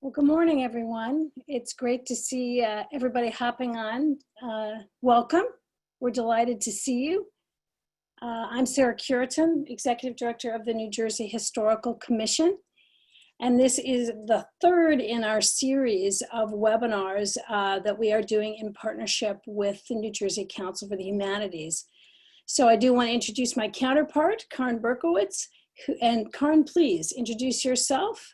Well, good morning, everyone. It's great to see everybody hopping on. Welcome. We're delighted to see you. I'm Sarah Curitan, Executive Director of the New Jersey Historical Commission. And this is the third in our series of webinars that we are doing in partnership with the New Jersey Council for the Humanities. So I do want to introduce my counterpart, Karin Berkowitz. And Karin, please introduce yourself.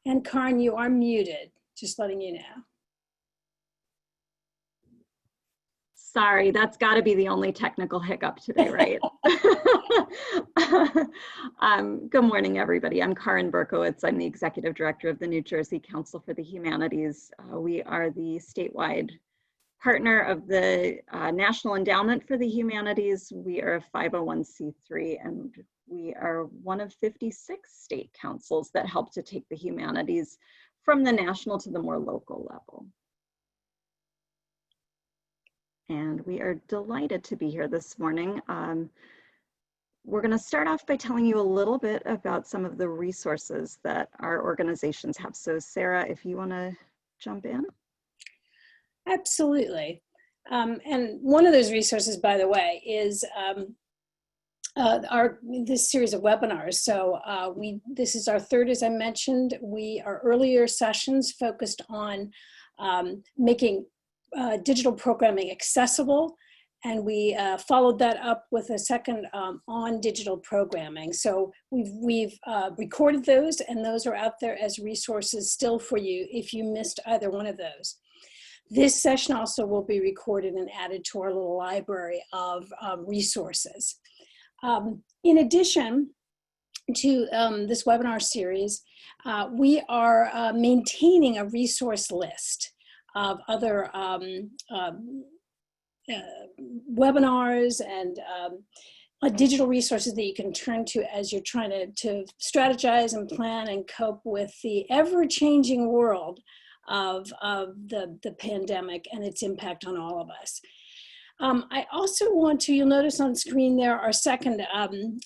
And Karin, you are muted, just letting you know. Sorry, that's got to be the only technical hiccup today, right? Good morning, everybody. I'm Karin Berkowitz. I'm the Executive Director of the New Jersey Council for the Humanities. We are the statewide partner of the National Endowment for the Humanities. We are a 501c3, and we are one of 56 state councils that help to take the humanities from the national to the more local level. And we are delighted to be here this morning. We're going to start off by telling you a little bit about some of the resources that our organizations have. So Sarah, if you want to jump in. Absolutely. And one of those resources, by the way, is this series of webinars. So this is our third, as I mentioned. Our earlier sessions focused on making digital programming accessible, and we followed that up with a second on digital programming. So we've recorded those, and those are out there as resources still for you if you missed either one of those. This session also will be recorded and added to our little library of resources. In addition to this webinar series, we are maintaining a resource list of other webinars and digital resources that you can turn to as you're trying to strategize and plan and cope with the ever-changing world of the pandemic and its impact on all of us. I also want to, you'll notice on screen there, our second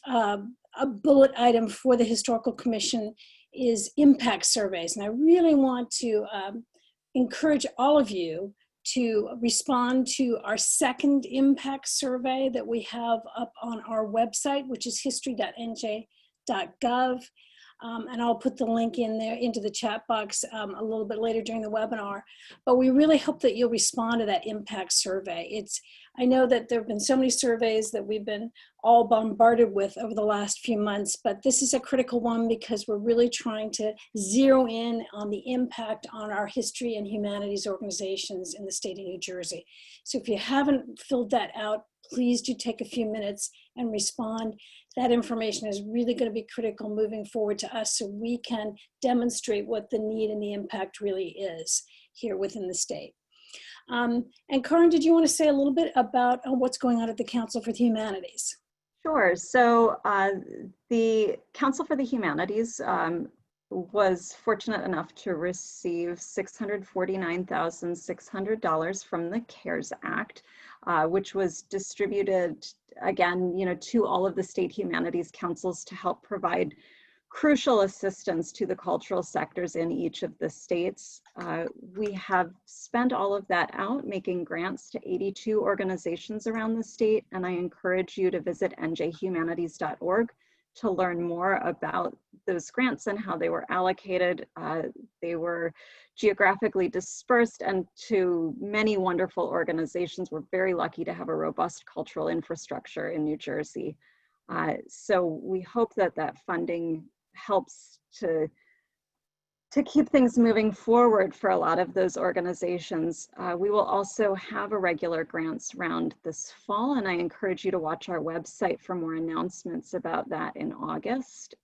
a bullet item for the Historical Commission is impact surveys. And I really want to encourage all of you to respond to our second impact survey that we have up on our website, which is history.nj.gov. And I'll put the link in there into the chat box a little bit later during the webinar. But we really hope that you'll respond to that impact survey. I know that there have been so many surveys that we've been all bombarded with over the last few months, but this is a critical one because we're really trying to zero in on the impact on our history and humanities organizations in the state of New Jersey. So if you haven't filled that out, please do take a few minutes and respond. That information is really going to be critical moving forward to us so we can demonstrate what the need and the impact really is here within the state. And Karin, did you want to say a little bit about what's going on at the Council for the Humanities? Sure. So the Council for the Humanities was fortunate enough to receive $649,600 from the CARES Act, which was distributed again, to all of the state humanities councils to help provide crucial assistance to the cultural sectors in each of the states. We have spent all of that out making grants to 82 organizations around the state, and I encourage you to visit njhumanities.org to learn more about those grants and how they were allocated. They were geographically dispersed and to many wonderful organizations. We're very lucky to have a robust cultural infrastructure in New Jersey. So we hope that that funding helps to keep things moving forward for a lot of those organizations. We will also have a regular grants round this fall, and I encourage you to watch our website for more announcements about that in August.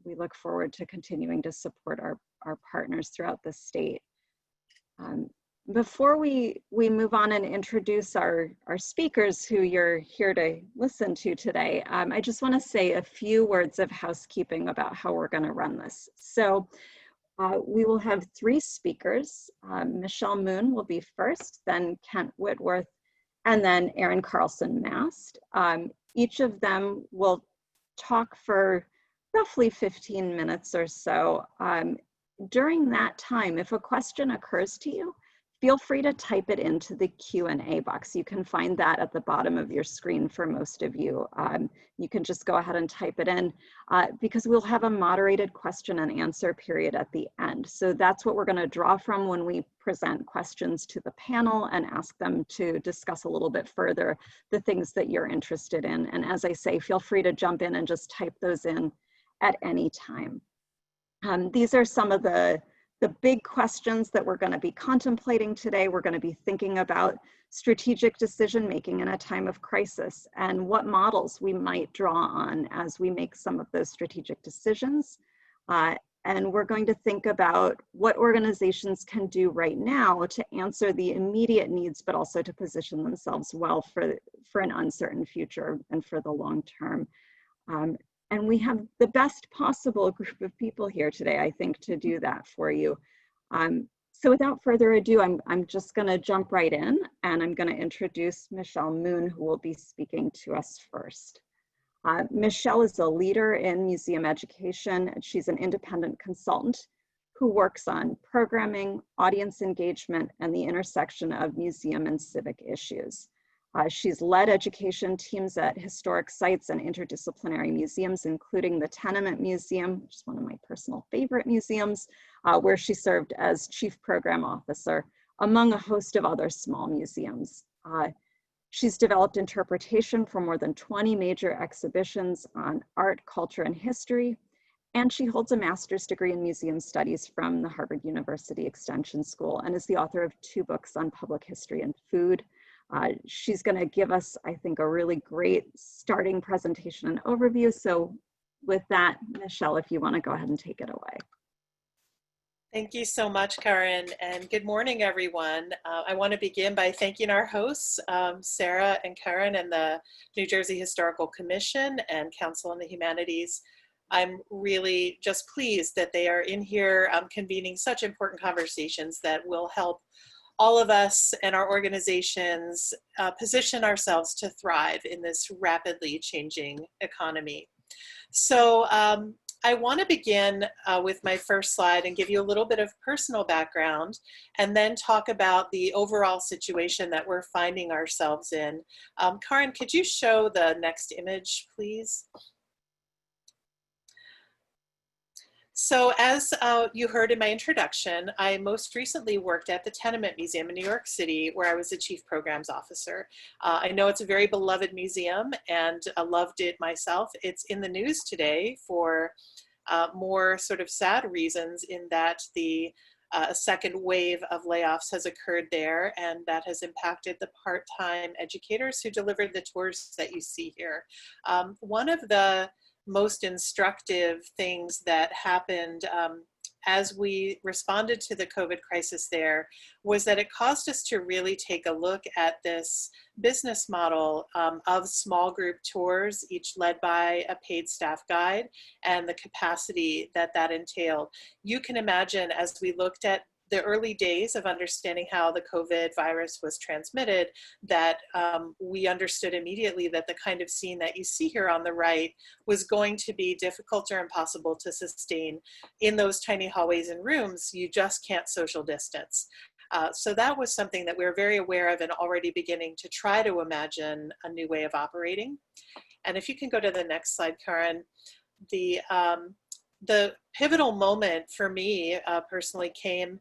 We look forward to continuing to support our partners throughout the state. Before we move on and introduce our speakers who you're here to listen to today, I just want to say a few words of housekeeping about how we're going to run this. So we will have 3 speakers. Michelle Moon will be first, then Kent Whitworth, and then Erin Carlson Mast. Each of them will talk for roughly 15 minutes or so. During that time, if a question occurs to you, feel free to type it into the Q&A box. You can find that at the bottom of your screen for most of you. You can just go ahead and type it in because we'll have a moderated question and answer period at the end. So that's what we're going to draw from when we present questions to the panel and ask them to discuss a little bit further the things that you're interested in. And as I say, feel free to jump in and just type those in at any time. These are some of the big questions that we're going to be contemplating today. We're going to be thinking about strategic decision making in a time of crisis and what models we might draw on as we make some of those strategic decisions. And we're going to think about what organizations can do right now to answer the immediate needs, but also to position themselves well for an uncertain future and for the long term. And we have the best possible group of people here today, I think, to do that for you. So without further ado, I'm just going to jump right in, and I'm going to introduce Michelle Moon, who will be speaking to us first. Michelle is a leader in museum education. She's an independent consultant who works on programming, audience engagement, and the intersection of museum and civic issues. She's led education teams at historic sites and interdisciplinary museums, including the Tenement Museum, which is one of my personal favorite museums, where she served as chief program officer, among a host of other small museums. She's developed interpretation for more than 20 major exhibitions on art, culture, and history, and she holds a master's degree in museum studies from the Harvard University Extension School and is the author of 2 books on public history and food. She's going to give us, I think, a really great starting presentation and overview. So with that, Michelle, if you want to go ahead and take it away. Thank you so much, Karen, and good morning, everyone. I want to begin by thanking our hosts, Sarah and Karen, and the New Jersey Historical Commission and Council on the Humanities. I'm really just pleased that they are in here convening such important conversations that will help all of us and our organizations position ourselves to thrive in this rapidly changing economy. So I want to begin with my first slide and give you a little bit of personal background and then talk about the overall situation that we're finding ourselves in. Karen, could you show the next image, please? So as you heard in my introduction, I most recently worked at the Tenement Museum in New York City, where I was the chief programs officer. I know it's a very beloved museum and I loved it myself. It's in the news today for more sort of sad reasons in that the second wave of layoffs has occurred there, and that has impacted the part-time educators who delivered the tours that you see here. One of the most instructive things that happened as we responded to the COVID crisis there was that it caused us to really take a look at this business model of small group tours, each led by a paid staff guide, and the capacity that that entailed. You can imagine, as we looked at the early days of understanding how the COVID virus was transmitted, that we understood immediately that the kind of scene that you see here on the right was going to be difficult or impossible to sustain. In those tiny hallways and rooms, you just can't social distance. So that was something that we were very aware of and already beginning to try to imagine a new way of operating. And if you can go to the next slide, Karen, the pivotal moment for me personally came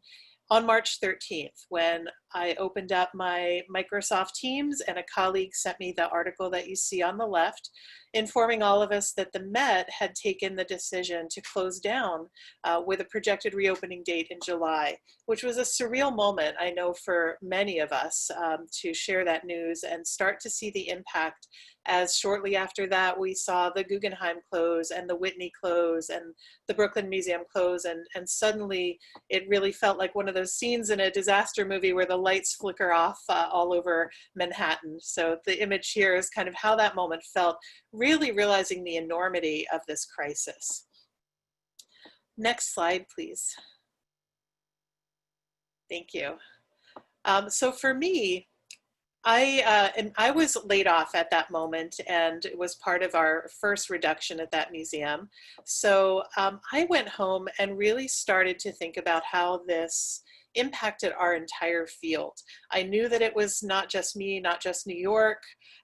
on March 13th when I opened up my Microsoft Teams and a colleague sent me the article that you see on the left, informing all of us that the Met had taken the decision to close down with a projected reopening date in July, which was a surreal moment, I know, for many of us to share that news and start to see the impact, as shortly after that we saw the Guggenheim close and the Whitney close and the Brooklyn Museum close, and suddenly it really felt like one of those scenes in a disaster movie where the lights flicker off all over Manhattan. So the image here is kind of how that moment felt, really realizing the enormity of this crisis. Next slide, please. Thank you. So for me, I was laid off at that moment, and it was part of our first reduction at that museum. So I went home and really started to think about how this impacted our entire field. I knew that it was not just me, not just New York,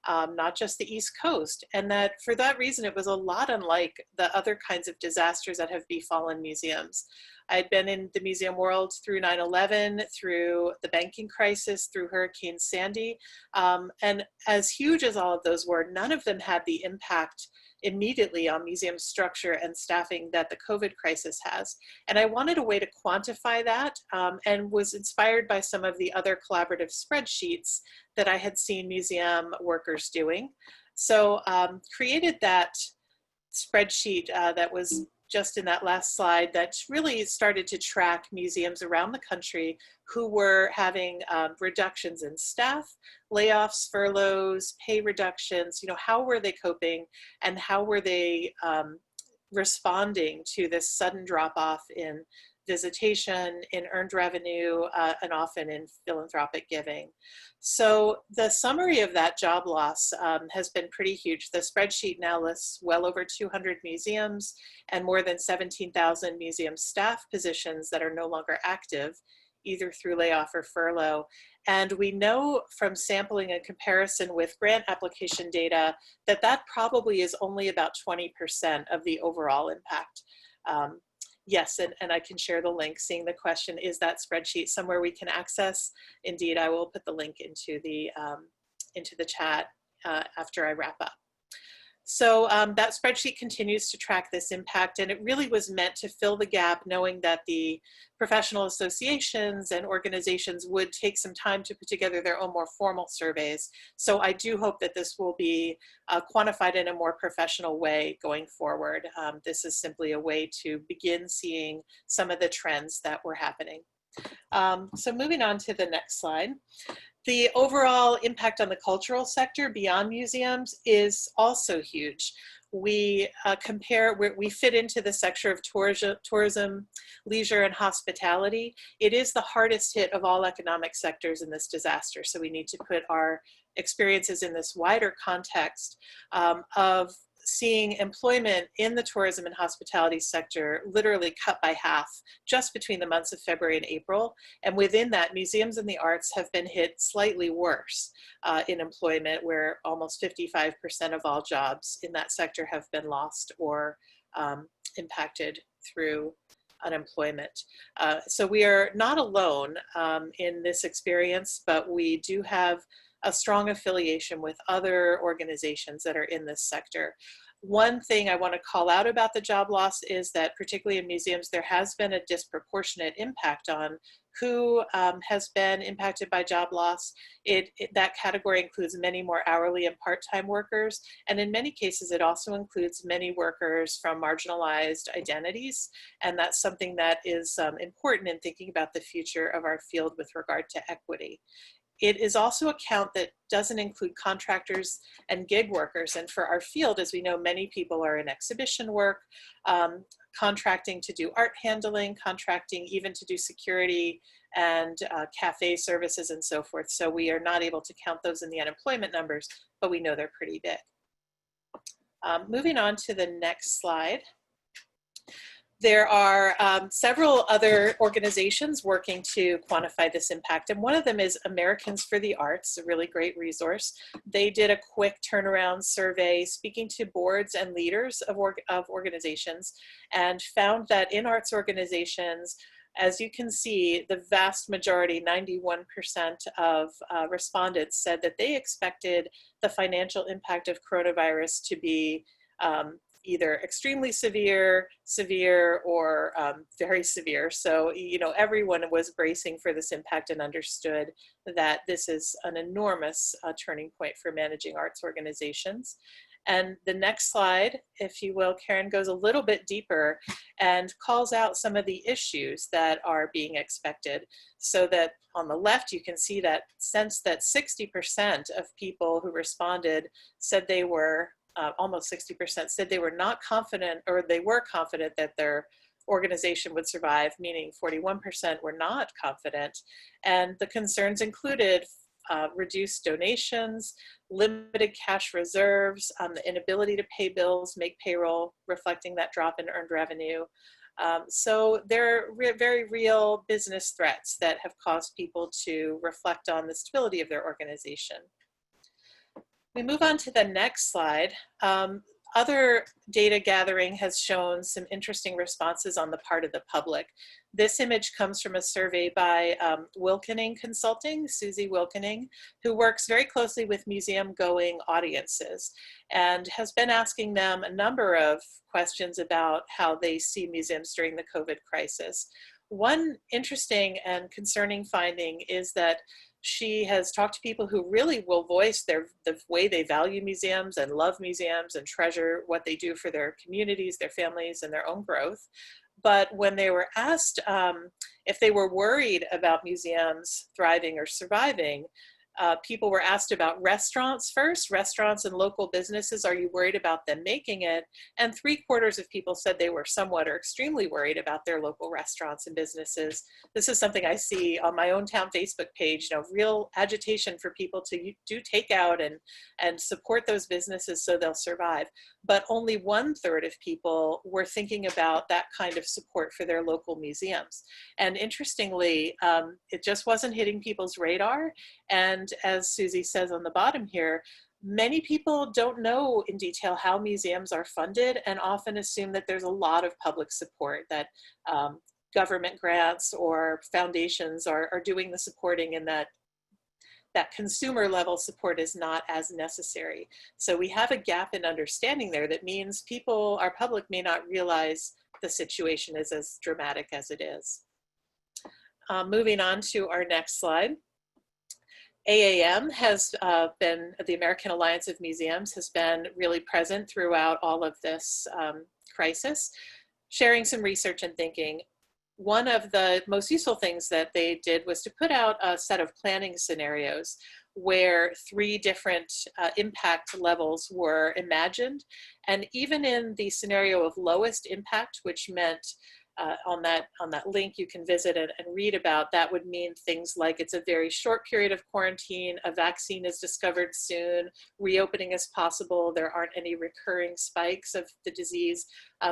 not just the East Coast, and that for that reason it was a lot unlike the other kinds of disasters that have befallen museums. I'd been in the museum world through 9/11, through the banking crisis, through Hurricane Sandy. And as huge as all of those were, none of them had the impact immediately on museum structure and staffing that the COVID crisis has. And I wanted a way to quantify that, and was inspired by some of the other collaborative spreadsheets that I had seen museum workers doing. So created that spreadsheet that was just in that last slide that really started to track museums around the country who were having reductions in staff, layoffs, furloughs, pay reductions. How were they coping, and how were they responding to this sudden drop off in visitation, in earned revenue, and often in philanthropic giving. So the summary of that job loss has been pretty huge. The spreadsheet now lists well over 200 museums and more than 17,000 museum staff positions that are no longer active, either through layoff or furlough. And we know from sampling and comparison with grant application data that that probably is only about 20% of the overall impact. Yes, and I can share the link. Seeing the question, is that spreadsheet somewhere we can access? Indeed, I will put the link into the chat after I wrap up. So that spreadsheet continues to track this impact, and it really was meant to fill the gap, knowing that the professional associations and organizations would take some time to put together their own more formal surveys. So I do hope that this will be quantified in a more professional way going forward. This is simply a way to begin seeing some of the trends that were happening. So moving on to the next slide. The overall impact on the cultural sector beyond museums is also huge. We we fit into the sector of tourism, leisure, and hospitality. It is the hardest hit of all economic sectors in this disaster. So we need to put our experiences in this wider context of seeing employment in the tourism and hospitality sector literally cut by half just between the months of February and April. And within that, museums and the arts have been hit slightly worse in employment, where almost 55% of all jobs in that sector have been lost or impacted through unemployment. So we are not alone in this experience, but we do have a strong affiliation with other organizations that are in this sector. One thing I want to call out about the job loss is that particularly in museums, there has been a disproportionate impact on who has been impacted by job loss. That category includes many more hourly and part-time workers, and in many cases it also includes many workers from marginalized identities, and that's something that is important in thinking about the future of our field with regard to equity. It is also a count that doesn't include contractors and gig workers. And for our field, as we know, many people are in exhibition work, contracting to do art handling, contracting even to do security and cafe services and so forth. So we are not able to count those in the unemployment numbers, but we know they're pretty big. Moving on to the next slide. There are several other organizations working to quantify this impact, and one of them is Americans for the Arts, a really great resource. They did a quick turnaround survey speaking to boards and leaders of organizations, and found that in arts organizations, as you can see, the vast majority, 91% of respondents said that they expected the financial impact of coronavirus to be either extremely severe, or very severe. So, everyone was bracing for this impact and understood that this is an enormous turning point for managing arts organizations. And the next slide, if you will, Karen, goes a little bit deeper and calls out some of the issues that are being expected. So that on the left, you can see that sense that 60% of people who responded said they were almost 60% said they were not confident, or they were confident that their organization would survive, meaning 41% were not confident. And the concerns included reduced donations, limited cash reserves, the inability to pay bills, make payroll, reflecting that drop in earned revenue. So there are very real business threats that have caused people to reflect on the stability of their organization. We move on to the next slide. Other data gathering has shown some interesting responses on the part of the public. This image comes from a survey by Wilkening Consulting, Susie Wilkening, who works very closely with museum-going audiences and has been asking them a number of questions about how they see museums during the COVID crisis. One interesting and concerning finding is that she has talked to people who really will voice the way they value museums and love museums and treasure what they do for their communities, their families, and their own growth. But when they were asked if they were worried about museums thriving or surviving, people were asked about restaurants first, restaurants and local businesses. Are you worried about them making it? And 3/4 of people said they were somewhat or extremely worried about their local restaurants and businesses. This is something I see on my own town Facebook page, real agitation for people to do takeout and support those businesses so they'll survive. But only 1/3 of people were thinking about that kind of support for their local museums. And interestingly, it just wasn't hitting people's radar. And as Susie says on the bottom here, many people don't know in detail how museums are funded and often assume that there's a lot of public support, that government grants or foundations are doing the supporting, and that consumer level support is not as necessary. So we have a gap in understanding there that means our public may not realize the situation is as dramatic as it is. Moving on to our next slide. AAM has been, the American Alliance of Museums, has been really present throughout all of this crisis, sharing some research and thinking. One of the most useful things that they did was to put out a set of planning scenarios where 3 different impact levels were imagined. And even in the scenario of lowest impact, which meant on that link you can visit and read about, that would mean things like it's a very short period of quarantine, a vaccine is discovered soon, reopening is possible, there aren't any recurring spikes of the disease.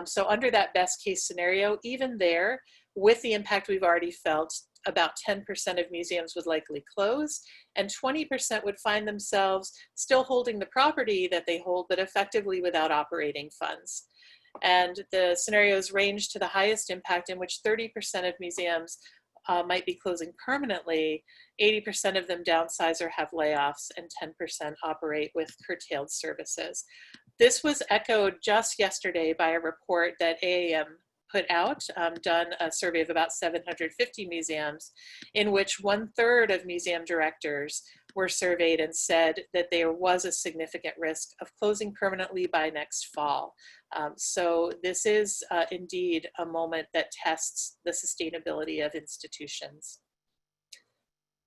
So under that best case scenario, even there, with the impact we've already felt, about 10% of museums would likely close, and 20% would find themselves still holding the property that they hold, but effectively without operating funds. And the scenarios range to the highest impact, in which 30% of museums might be closing permanently, 80% of them downsize or have layoffs, and 10% operate with curtailed services. This was echoed just yesterday by a report that AAM put out, done a survey of about 750 museums, in which 1/3 of museum directors were surveyed and said that there was a significant risk of closing permanently by next fall. So this is indeed a moment that tests the sustainability of institutions.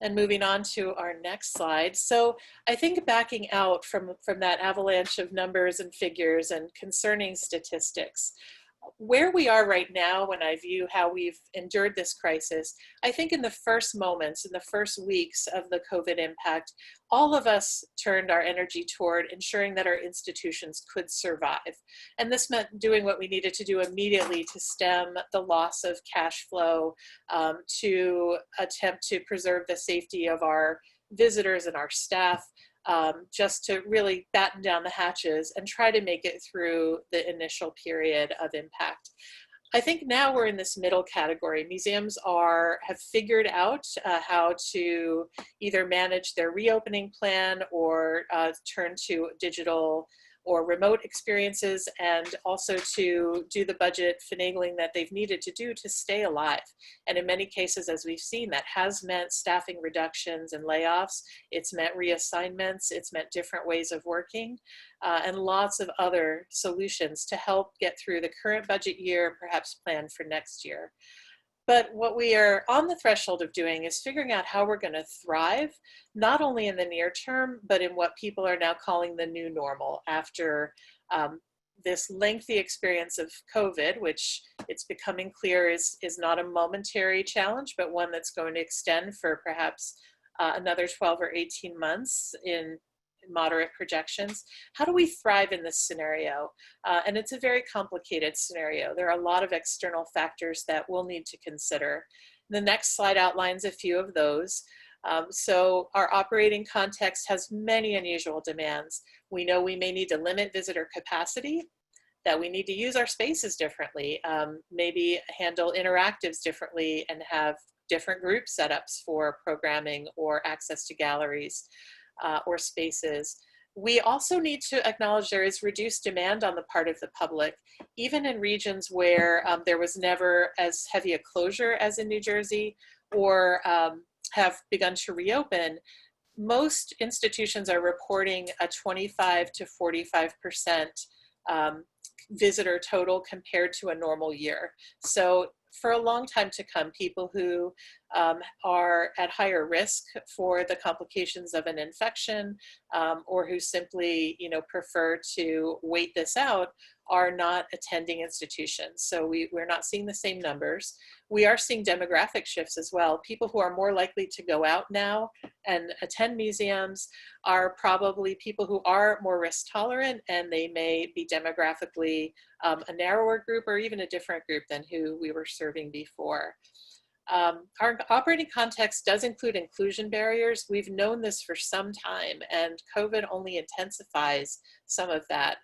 And moving on to our next slide. So I think backing out from that avalanche of numbers and figures and concerning statistics, where we are right now, when I view how we've endured this crisis, I think in the first moments, in the first weeks of the COVID impact, all of us turned our energy toward ensuring that our institutions could survive. And this meant doing what we needed to do immediately to stem the loss of cash flow, to attempt to preserve the safety of our visitors and our staff, just to really batten down the hatches and try to make it through the initial period of impact. I think now we're in this middle category. Museums have figured out how to either manage their reopening plan or turn to digital or remote experiences, and also to do the budget finagling that they've needed to do to stay alive. And in many cases, as we've seen, that has meant staffing reductions and layoffs. It's meant reassignments. It's meant different ways of working, and lots of other solutions to help get through the current budget year, perhaps plan for next year. But what we are on the threshold of doing is figuring out how we're going to thrive, not only in the near term, but in what people are now calling the new normal after this lengthy experience of COVID, which it's becoming clear is not a momentary challenge, but one that's going to extend for perhaps another 12 or 18 months in moderate projections. How do we thrive in this scenario? And it's a very complicated scenario. There are a lot of external factors that we'll need to consider. The next slide outlines a few of those. So our operating context has many unusual demands. We know we may need to limit visitor capacity, that we need to use our spaces differently, maybe handle interactives differently and have different group setups for programming or access to galleries or spaces. We also need to acknowledge there is reduced demand on the part of the public, even in regions where there was never as heavy a closure as in New Jersey or have begun to reopen. Most institutions are reporting a 25 to 45% visitor total compared to a normal year. So for a long time to come, people who are at higher risk for the complications of an infection or who simply, prefer to wait this out are not attending institutions. So we're not seeing the same numbers. We are seeing demographic shifts as well. People who are more likely to go out now and attend museums are probably people who are more risk tolerant, and they may be demographically a narrower group or even a different group than who we were serving before. Our operating context does include inclusion barriers. We've known this for some time, and COVID only intensifies some of that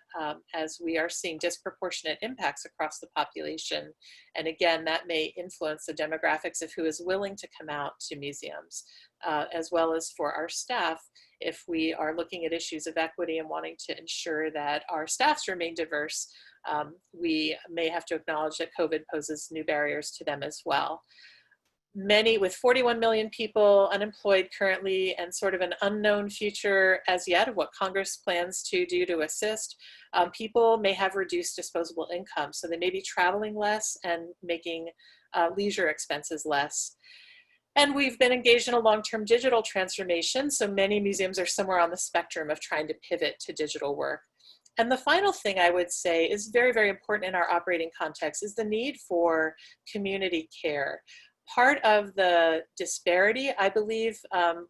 as we are seeing disproportionate impacts across the population. And again, that may influence the demographics of who is willing to come out to museums, as well as for our staff if we are looking at issues of equity and wanting to ensure that our staffs remain diverse. We may have to acknowledge that COVID poses new barriers to them as well. Many, with 41 million people unemployed currently and sort of an unknown future as yet of what Congress plans to do to assist, people may have reduced disposable income. So they may be traveling less and making leisure expenses less. And we've been engaged in a long-term digital transformation. So many museums are somewhere on the spectrum of trying to pivot to digital work. And the final thing I would say is very, very important in our operating context is the need for community care. Part of the disparity, I believe,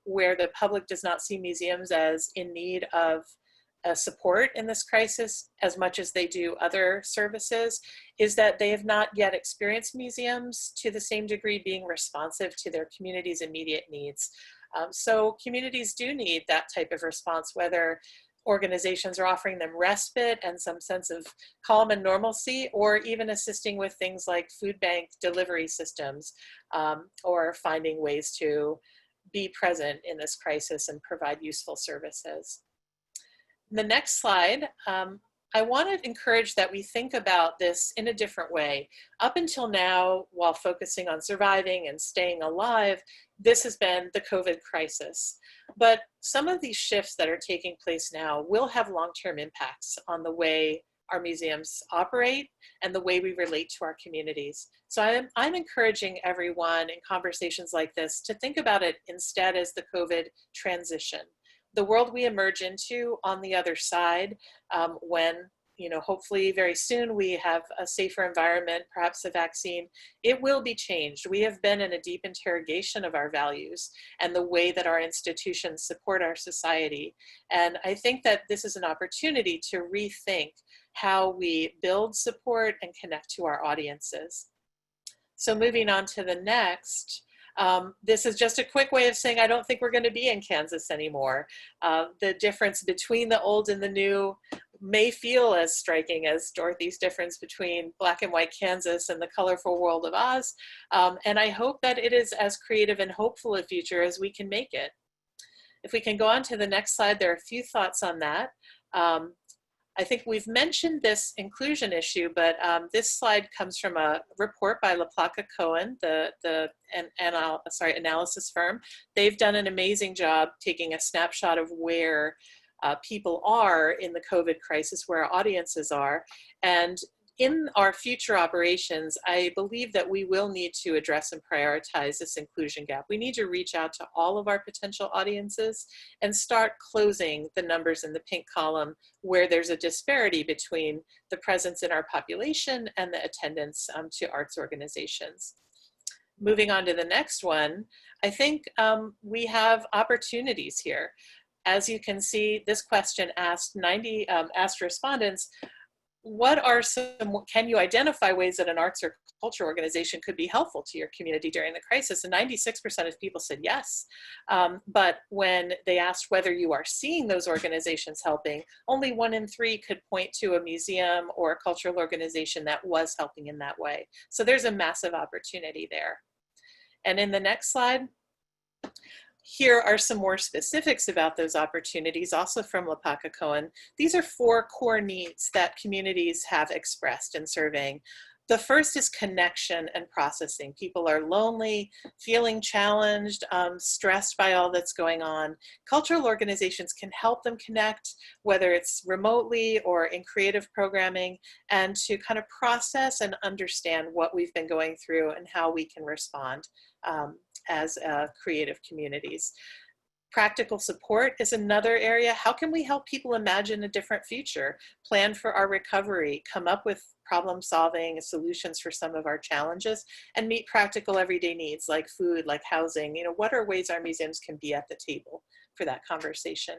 where the public does not see museums as in need of support in this crisis as much as they do other services, is that they have not yet experienced museums to the same degree being responsive to their community's immediate needs. So communities do need that type of response, whether organizations are offering them respite and some sense of calm and normalcy, or even assisting with things like food bank delivery systems, or finding ways to be present in this crisis and provide useful services. The next slide, I want to encourage that we think about this in a different way. Up until now, while focusing on surviving and staying alive, this has been the COVID crisis. But some of these shifts that are taking place now will have long-term impacts on the way our museums operate and the way we relate to our communities. So I'm encouraging everyone in conversations like this to think about it instead as the COVID transition. The world we emerge into on the other side, when hopefully very soon we have a safer environment, perhaps a vaccine, it will be changed. We have been in a deep interrogation of our values and the way that our institutions support our society. And I think that this is an opportunity to rethink how we build support and connect to our audiences. So moving on to the next. This is just a quick way of saying I don't think we're going to be in Kansas anymore. The difference between the old and the new may feel as striking as Dorothy's difference between black and white Kansas and the colorful world of Oz. And I hope that it is as creative and hopeful a future as we can make it. If we can go on to the next slide, there are a few thoughts on that. I think we've mentioned this inclusion issue, but this slide comes from a report by LaPlaca Cohen, the analysis firm. They've done an amazing job taking a snapshot of where people are in the COVID crisis, where our audiences are. And in our future operations, I believe that we will need to address and prioritize this inclusion gap. We need to reach out to all of our potential audiences and start closing the numbers in the pink column where there's a disparity between the presence in our population and the attendance to arts organizations. moving on to the next one, I think we have opportunities here. As you can see, this question asked asked respondents, what are can you identify ways that an arts or culture organization could be helpful to your community during the crisis? And 96% of people said yes. But when they asked whether you are seeing those organizations helping, only 1 in 3 could point to a museum or a cultural organization that was helping in that way. So there's a massive opportunity there. And in the next slide, here are some more specifics about those opportunities, also from Lapaka Cohen. These are 4 core needs that communities have expressed in surveying. The first is connection and processing. People are lonely, feeling challenged, stressed by all that's going on. Cultural organizations can help them connect, whether it's remotely or in creative programming, and to kind of process and understand what we've been going through and how we can respond as creative communities. Practical support is another area. How can we help people imagine a different future, plan for our recovery, come up with problem solving solutions for some of our challenges, and meet practical everyday needs like food, like housing? You know, what are ways our museums can be at the table for that conversation?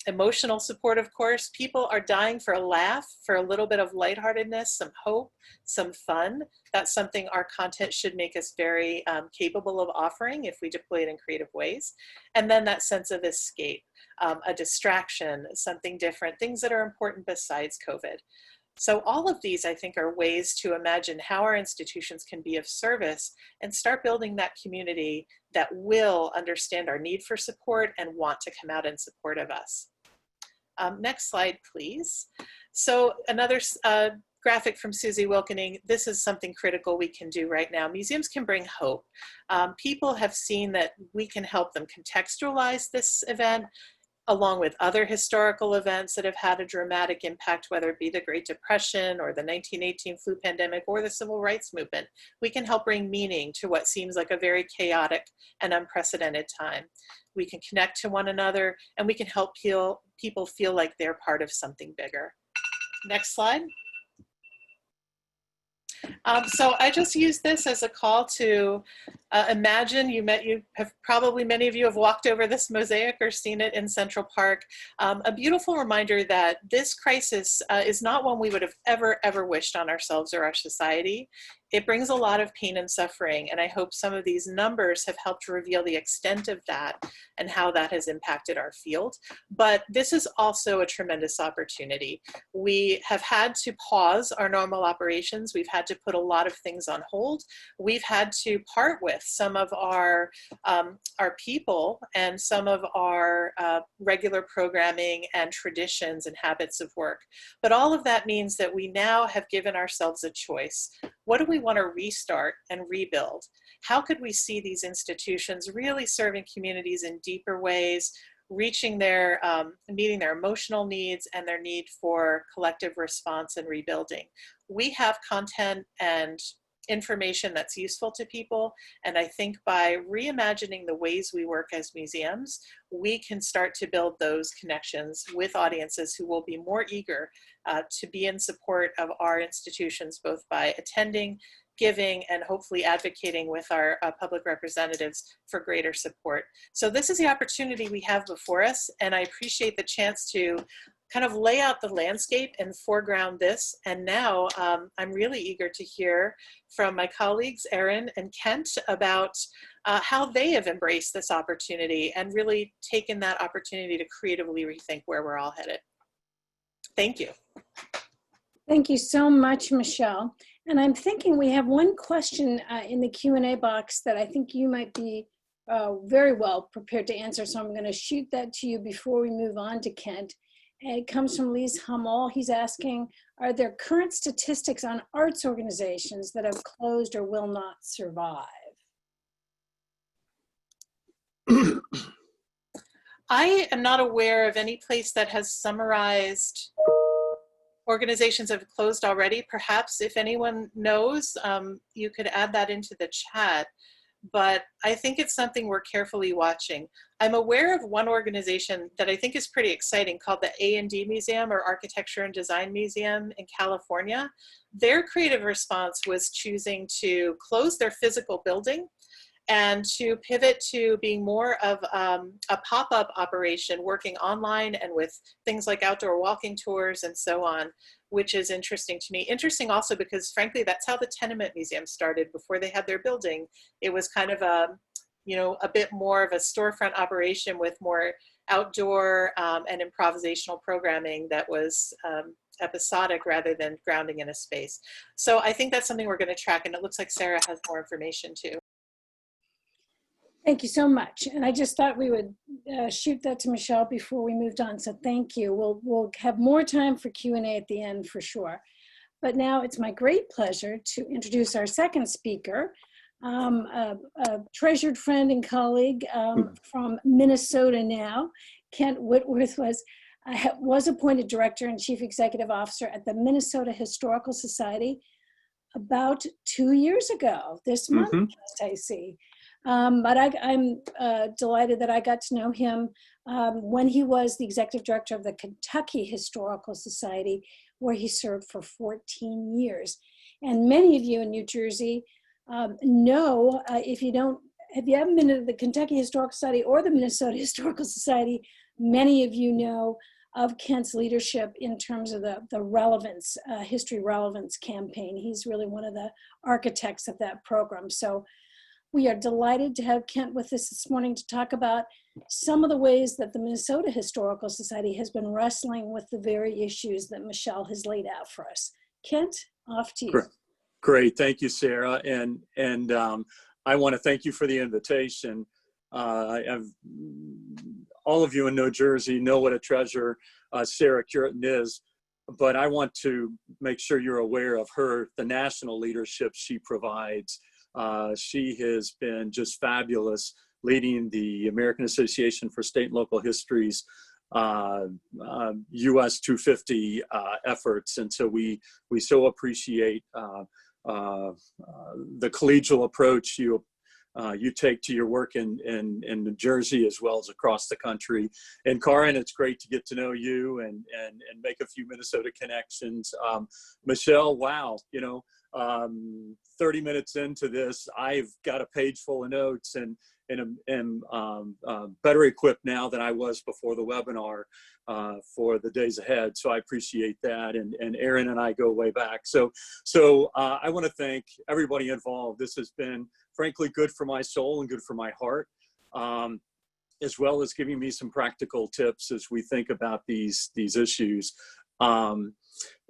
Emotional support, of course. People are dying for a laugh, for a little bit of lightheartedness, some hope, some fun. That's something our content should make us very capable of offering if we deploy it in creative ways. And then that sense of escape, a distraction, something different, things that are important besides COVID. So all of these, I think, are ways to imagine how our institutions can be of service and start building that community that will understand our need for support and want to come out in support of us. Next slide, please. So another graphic from Susie Wilkening. This is something critical we can do right now. Museums can bring hope. People have seen that we can help them contextualize this event along with other historical events that have had a dramatic impact, whether it be the Great Depression or the 1918 flu pandemic or the Civil Rights Movement. We can help bring meaning to what seems like a very chaotic and unprecedented time. We can connect to one another, and we can help people feel like they're part of something bigger. Next slide. So I just use this as a call to imagine. Many of you have walked over this mosaic or seen it in Central Park. A beautiful reminder that this crisis is not one we would have ever wished on ourselves or our society. It brings a lot of pain and suffering, and I hope some of these numbers have helped reveal the extent of that and how that has impacted our field. But this is also a tremendous opportunity. We have had to pause our normal operations. We've had to put a lot of things on hold. We've had to part with some of our people and some of our regular programming and traditions and habits of work. But all of that means that we now have given ourselves a choice. What do we want to restart and rebuild? How could we see these institutions really serving communities in deeper ways, reaching their, meeting their emotional needs and their need for collective response and rebuilding? We have content and information that's useful to people, and I think by reimagining the ways we work as museums, we can start to build those connections with audiences who will be more eager to be in support of our institutions, both by attending, giving, and hopefully advocating with our public representatives for greater support. So this is the opportunity we have before us, and I appreciate the chance to kind of lay out the landscape and foreground this. And now I'm really eager to hear from my colleagues, Erin and Kent, about how they have embraced this opportunity and really taken that opportunity to creatively rethink where we're all headed. Thank you. Thank you so much, Michelle. And I'm thinking we have one question in the Q&A box that I think you might be very well prepared to answer. So I'm going to shoot that to you before we move on to Kent. And it comes from Lise Hummel. He's asking, are there current statistics on arts organizations that have closed or will not survive? I am not aware of any place that has summarized organizations that have closed already. Perhaps if anyone knows, you could add that into the chat. but I think it's something we're carefully watching. I'm aware of one organization that I think is pretty exciting called the A&D Museum, or Architecture and Design Museum in California. Their creative response was choosing to close their physical building and to pivot to being more of a pop-up operation, working online and with things like outdoor walking tours and so on, which is interesting to me. Interesting also because, frankly, that's how the Tenement Museum started before they had their building. It was kind of a, you know, a bit more of a storefront operation with more outdoor and improvisational programming that was episodic rather than grounding in a space. So I think that's something we're going to track, and it looks like Sarah has more information too. Thank you so much. And I just thought we would shoot that to Michelle before we moved on. So thank you. We'll have more time for Q&A at the end for sure. But now it's my great pleasure to introduce our second speaker, a treasured friend and colleague from Minnesota now. Kent Whitworth was appointed Director and Chief Executive Officer at the Minnesota Historical Society about 2 years ago, this month, I see. But I'm delighted that I got to know him when he was the executive director of the Kentucky Historical Society, where he served for 14 years. And many of you in New Jersey know, if you haven't been to the Kentucky Historical Society or the Minnesota Historical Society, many of you know of Kent's leadership in terms of the relevance, history relevance campaign. He's really one of the architects of that program. So we are delighted to have Kent with us this morning to talk about some of the ways that the Minnesota Historical Society has been wrestling with the very issues that Michelle has laid out for us. Kent, off to you. Great, thank you, Sarah. And I want to thank you for the invitation. All of you in New Jersey know what a treasure Sarah Curitin is, but I want to make sure you're aware of the national leadership she provides. She has been just fabulous leading the American Association for State and Local Histories US 250 efforts. And so we so appreciate the collegial approach you take to your work in New Jersey as well as across the country. And Karin, it's great to get to know you and make a few Minnesota connections. Michelle, wow, 30 minutes into this, I've got a page full of notes and am better equipped now than I was before the webinar for the days ahead. So I appreciate that. And Aaron and I go way back. So I want to thank everybody involved. This has been, frankly, good for my soul and good for my heart, as well as giving me some practical tips as we think about these issues.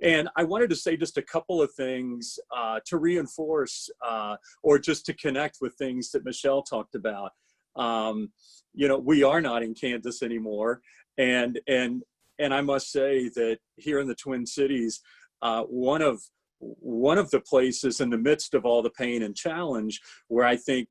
And I wanted to say just a couple of things to reinforce or just to connect with things that Michelle talked about. We are not in Kansas anymore. And I must say that here in the Twin Cities, one of the places in the midst of all the pain and challenge where I think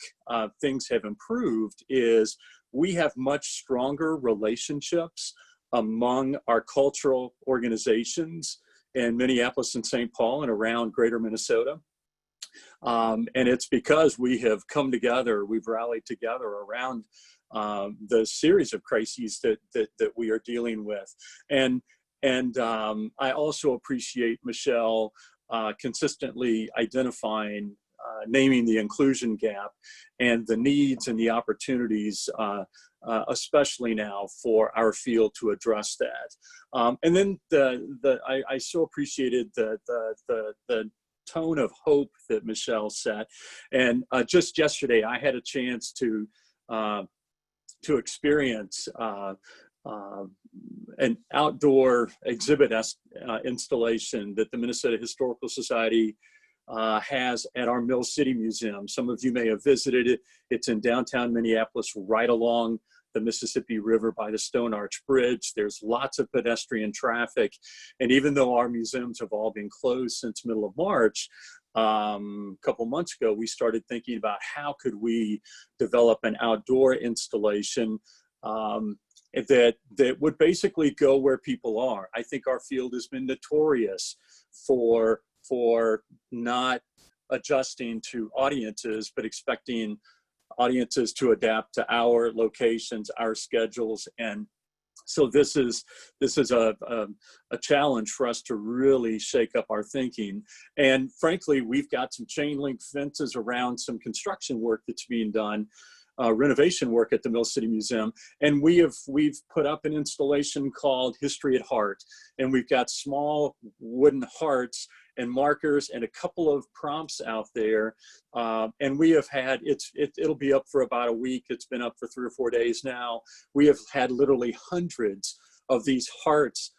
things have improved is we have much stronger relationships among our cultural organizations in Minneapolis and St. Paul and around greater Minnesota. And it's because we have come together, we've rallied together around the series of crises that we are dealing with. And I also appreciate Michelle consistently identifying, naming the inclusion gap and the needs and the opportunities, especially now for our field to address that. And then I so appreciated the tone of hope that Michelle set. And just yesterday, I had a chance to experience an outdoor exhibit installation that the Minnesota Historical Society has at our Mill City Museum. Some of you may have visited it. It's in downtown Minneapolis, right along the Mississippi River by the Stone Arch Bridge. There's lots of pedestrian traffic. And even though our museums have all been closed since middle of March, a couple months ago, we started thinking about how could we develop an outdoor installation that would basically go where people are. I think our field has been notorious for not adjusting to audiences, but expecting audiences to adapt to our locations, our schedules. And so this is a challenge for us to really shake up our thinking. And frankly, we've got some chain link fences around some construction work that's being done, renovation work at the Mill City Museum. And we've put up an installation called History at Heart. And we've got small wooden hearts and markers and a couple of prompts out there. And we have had, it'll be up for about a week. It's been up for 3 or 4 days now. We have had literally hundreds of these hearts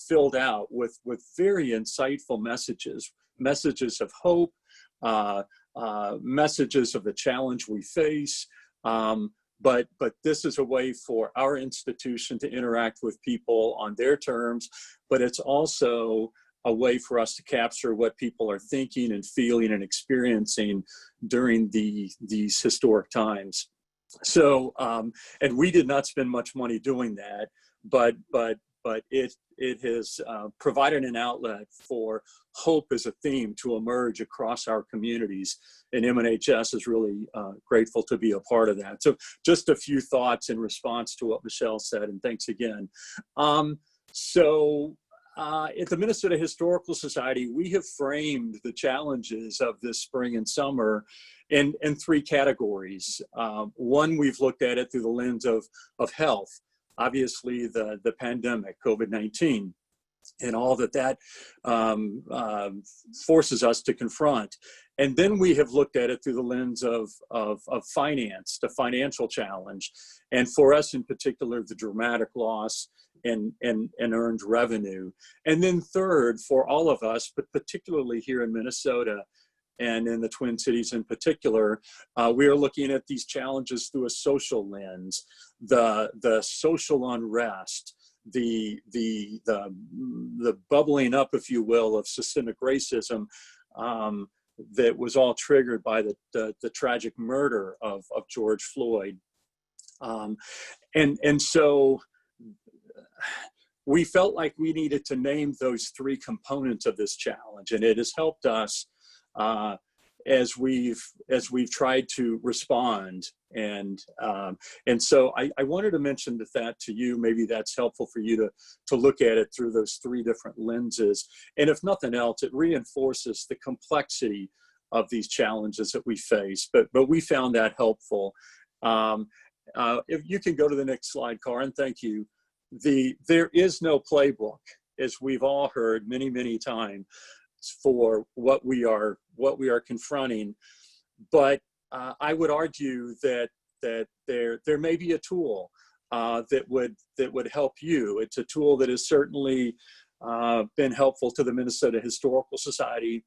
filled out with very insightful messages of hope, messages of the challenge we face. But this is a way for our institution to interact with people on their terms, but it's also a way for us to capture what people are thinking and feeling and experiencing during these historic times. So, and we did not spend much money doing that, but it has provided an outlet for hope as a theme to emerge across our communities. And MNHS is really grateful to be a part of that. So just a few thoughts in response to what Michelle said, and thanks again. At the Minnesota Historical Society, we have framed the challenges of this spring and summer in 3 categories. One, we've looked at it through the lens of health. Obviously, the pandemic, COVID-19, and all that forces us to confront. And then we have looked at it through the lens of finance, the financial challenge. And for us in particular, the dramatic loss and earned revenue. And then third, for all of us, but particularly here in Minnesota and in the Twin Cities in particular, we are looking at these challenges through a social lens, the social unrest, the bubbling up, if you will, of systemic racism that was all triggered by the tragic murder of George Floyd. And so we felt like we needed to name those 3 components of this challenge, and it has helped us as we've tried to respond. And so I wanted to mention that to you. Maybe that's helpful for you to look at it through those 3 different lenses. And if nothing else, it reinforces the complexity of these challenges that we face. But we found that helpful. If you can go to the next slide, Karin, thank you. There is no playbook, as we've all heard many, many times, for what we are confronting. But I would argue that there may be a tool that would help you. It's a tool that has certainly been helpful to the Minnesota Historical Society,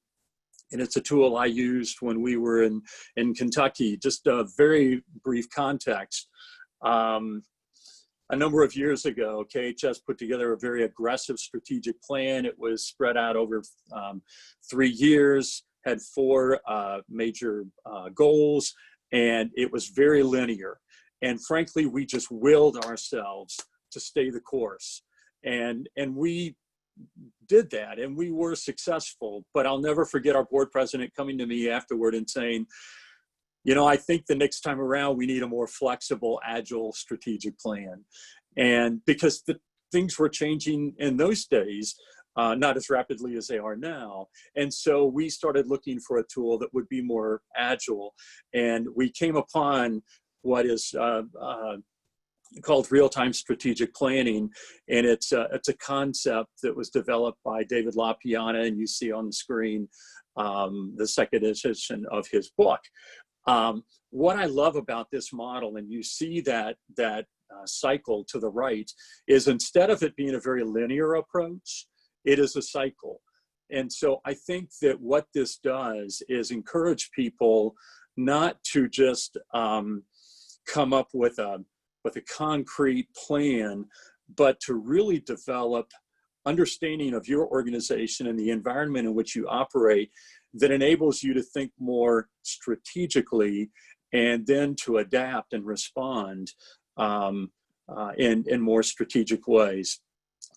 and it's a tool I used when we were in Kentucky. Just a very brief context. A number of years ago, KHS put together a very aggressive strategic plan. It was spread out over 3 years, had 4 major goals, and it was very linear. And frankly, we just willed ourselves to stay the course. And we did that, and we were successful. But I'll never forget our board president coming to me afterward and saying, I think the next time around, we need a more flexible, agile strategic plan. And because the things were changing in those days, not as rapidly as they are now. And so we started looking for a tool that would be more agile. And we came upon what is called real-time strategic planning. And it's a concept that was developed by David LaPiana, and you see on the screen the second edition of his book. What I love about this model, and you see that cycle to the right, is instead of it being a very linear approach, it is a cycle. And so I think that what this does is encourage people not to just come up with a concrete plan, but to really develop understanding of your organization and the environment in which you operate that enables you to think more strategically and then to adapt and respond in more strategic ways.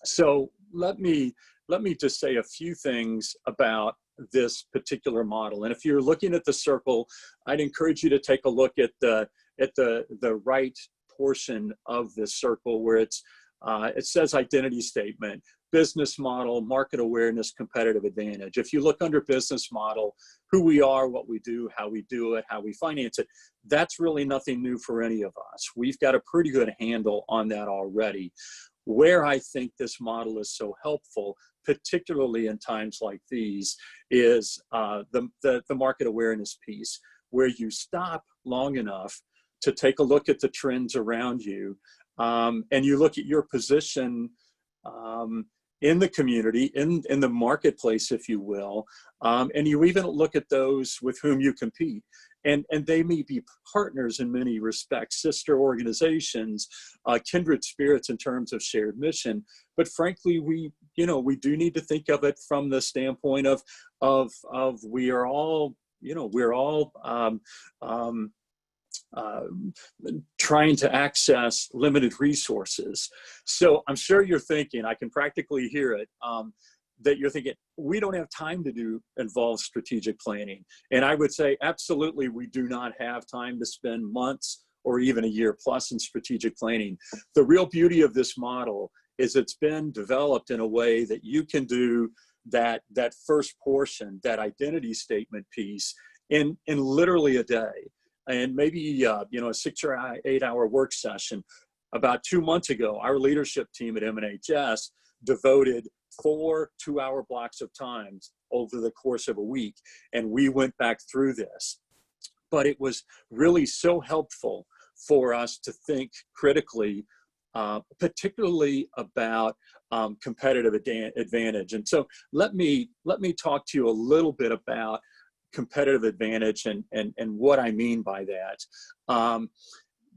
So let me just say a few things about this particular model. And if you're looking at the circle, I'd encourage you to take a look at the right portion of this circle where it says identity statement, business model, market awareness, competitive advantage. If you look under business model, who we are, what we do, how we do it, how we finance it, that's really nothing new for any of us. We've got a pretty good handle on that already. Where I think this model is so helpful, particularly in times like these, is the market awareness piece, where you stop long enough to take a look at the trends around you, and you look at your position in the community, in the marketplace, if you will, and you even look at those with whom you compete. And they may be partners in many respects, sister organizations, kindred spirits in terms of shared mission. But frankly, we do need to think of it from the standpoint of we are all, we're all trying to access limited resources. So I'm sure you're thinking, I can practically hear it, that you're thinking, we don't have time to involve strategic planning. And I would say, absolutely, we do not have time to spend months or even a year plus in strategic planning. The real beauty of this model is it's been developed in a way that you can do that first portion, that identity statement piece, in literally a day. And maybe a 6 or 8 hour work session. About 2 months ago, our leadership team at MNHS devoted 4 2-hour blocks of time over the course of a week, and we went back through this. But it was really so helpful for us to think critically, particularly about competitive advantage. And so let me talk to you a little bit about competitive advantage and what I mean by that.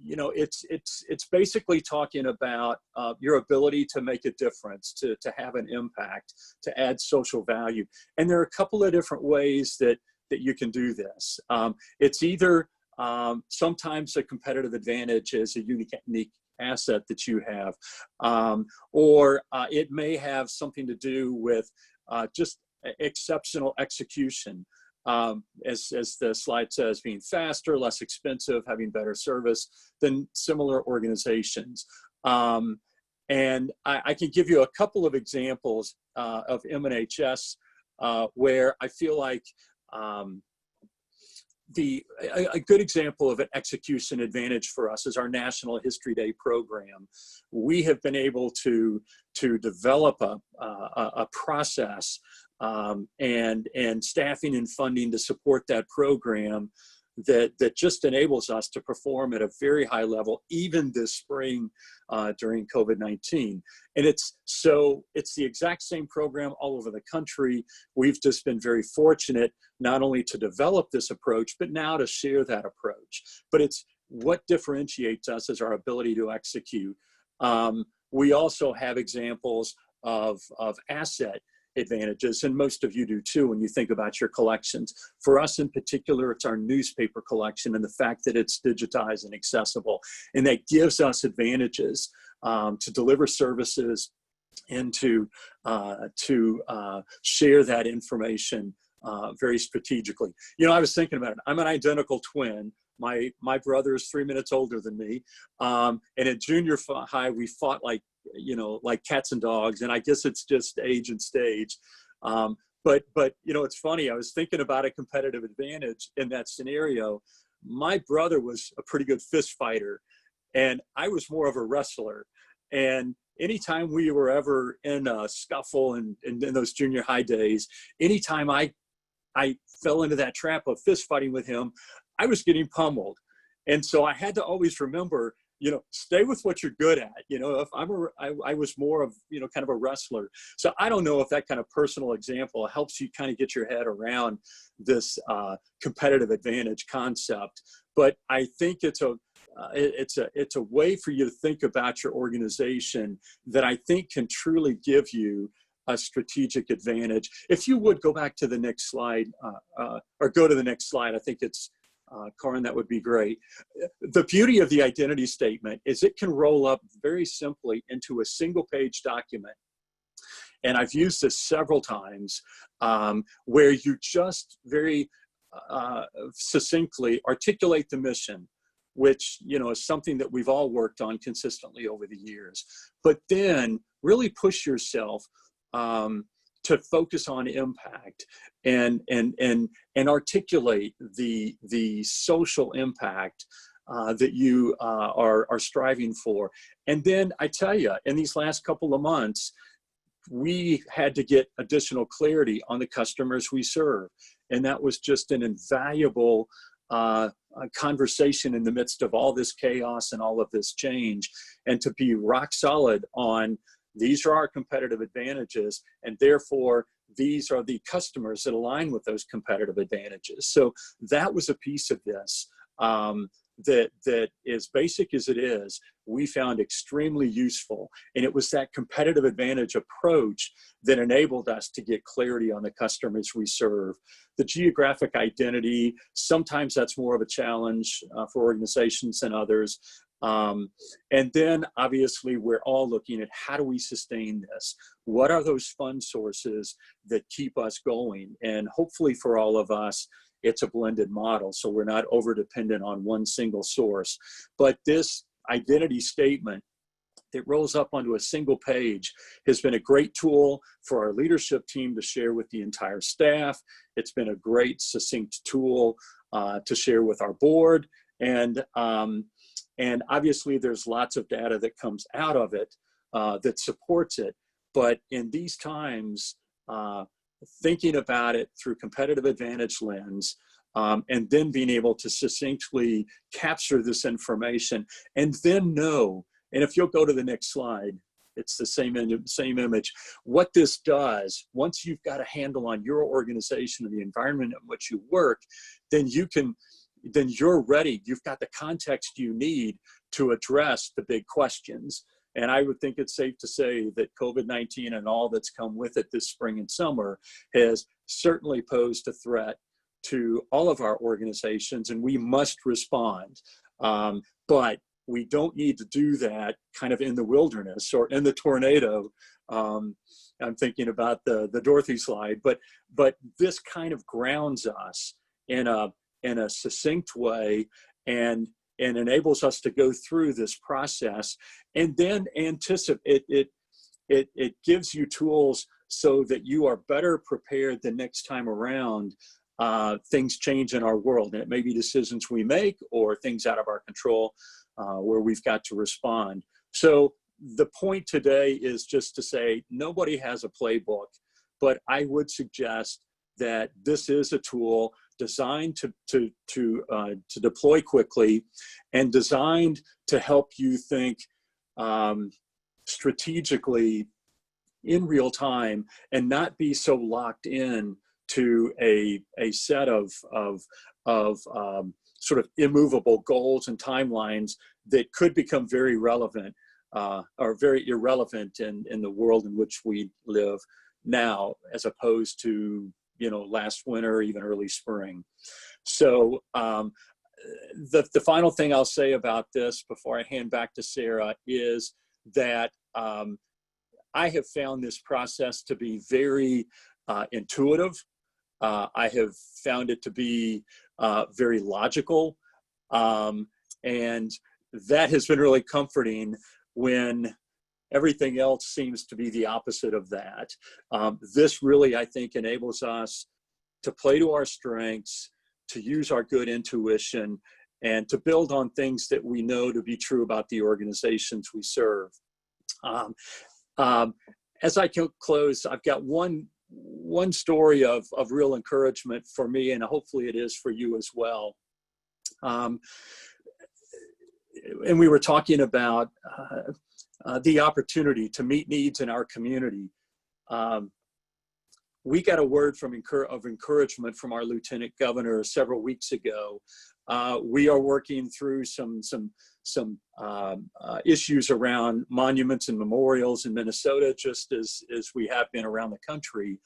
It's basically talking about your ability to make a difference, to have an impact, to add social value. And there are a couple of different ways that you can do this. It's either sometimes a competitive advantage is a unique asset that you have, or it may have something to do with just exceptional execution. As the slide says, being faster, less expensive, having better service than similar organizations. And I can give you a couple of examples of MNHS where I feel like a good example of an execution advantage for us is our National History Day program. We have been able to develop a process and staffing and funding to support that program that just enables us to perform at a very high level, even this spring during COVID-19. And it's the exact same program all over the country. We've just been very fortunate not only to develop this approach, but now to share that approach. But it's what differentiates us is our ability to execute. We also have examples of asset advantages, and most of you do too when you think about your collections. For us in particular, it's our newspaper collection and the fact that it's digitized and accessible. And that gives us advantages to deliver services and to share that information very strategically. I was thinking about it. I'm an identical twin. My brother is 3 minutes older than me. And at junior high, we fought like cats and dogs. And I guess it's just age and stage. But it's funny. I was thinking about a competitive advantage in that scenario. My brother was a pretty good fist fighter, and I was more of a wrestler. And anytime we were ever in a scuffle and in those junior high days, anytime I fell into that trap of fist fighting with him, I was getting pummeled. And so I had to always remember, stay with what you're good at. If I was more of, kind of a wrestler. So I don't know if that kind of personal example helps you kind of get your head around this competitive advantage concept. But I think it's a way for you to think about your organization that I think can truly give you a strategic advantage. If you would go back to the next slide, or go to the next slide, I think it's Karin, that would be great. The beauty of the identity statement is it can roll up very simply into a single page document. And I've used this several times where you just very succinctly articulate the mission, which, you know, is something that we've all worked on consistently over the years, but then really push yourself to focus on impact and articulate the social impact that you are striving for. And then I tell you, in these last couple of months, we had to get additional clarity on the customers we serve. And that was just an invaluable conversation in the midst of all this chaos and all of this change, and to be rock solid on these are our competitive advantages, and therefore these are the customers that align with those competitive advantages. So that was a piece of this that as basic as it is, we found extremely useful. And it was that competitive advantage approach that enabled us to get clarity on the customers we serve. The geographic identity, sometimes that's more of a challenge for organizations than others. And then obviously we're all looking at how do we sustain this? What are those fund sources that keep us going? And hopefully for all of us, it's a blended model, so we're not over dependent on one single source. But this identity statement that rolls up onto a single page has been a great tool for our leadership team to share with the entire staff. It's been a great succinct tool to share with our board. And obviously there's lots of data that comes out of it that supports it. But in these times, thinking about it through competitive advantage lens, and then being able to succinctly capture this information and then know, and if you'll go to the next slide, it's the same image. What this does, once you've got a handle on your organization and the environment in which you work, then you're ready. You've got the context you need to address the big questions. And I would think it's safe to say that COVID-19 and all that's come with it this spring and summer has certainly posed a threat to all of our organizations, and we must respond. But we don't need to do that kind of in the wilderness or in the tornado. I'm thinking about the Dorothy slide, but this kind of grounds us in a succinct way and enables us to go through this process and then anticipate it gives you tools so that you are better prepared the next time around things change in our world. And it may be decisions we make or things out of our control where we've got to respond. So the point today is just to say nobody has a playbook, but I would suggest that this is a tool designed to deploy quickly and designed to help you think strategically in real time and not be so locked in to a set of sort of immovable goals and timelines that could become very relevant or very irrelevant in the world in which we live now, as opposed to, you know, last winter, even early spring. So the final thing I'll say about this before I hand back to Sarah is that I have found this process to be very intuitive. I have found it to be very logical. And that has been really comforting when everything else seems to be the opposite of that. This really, I think, enables us to play to our strengths, to use our good intuition, and to build on things that we know to be true about the organizations we serve. As I close, I've got one story of real encouragement for me, and hopefully it is for you as well. And we were talking about the opportunity to meet needs in our community. We got a word of encouragement from our Lieutenant Governor several weeks ago. We are working through some issues around monuments and memorials in Minnesota, just as we have been around the country.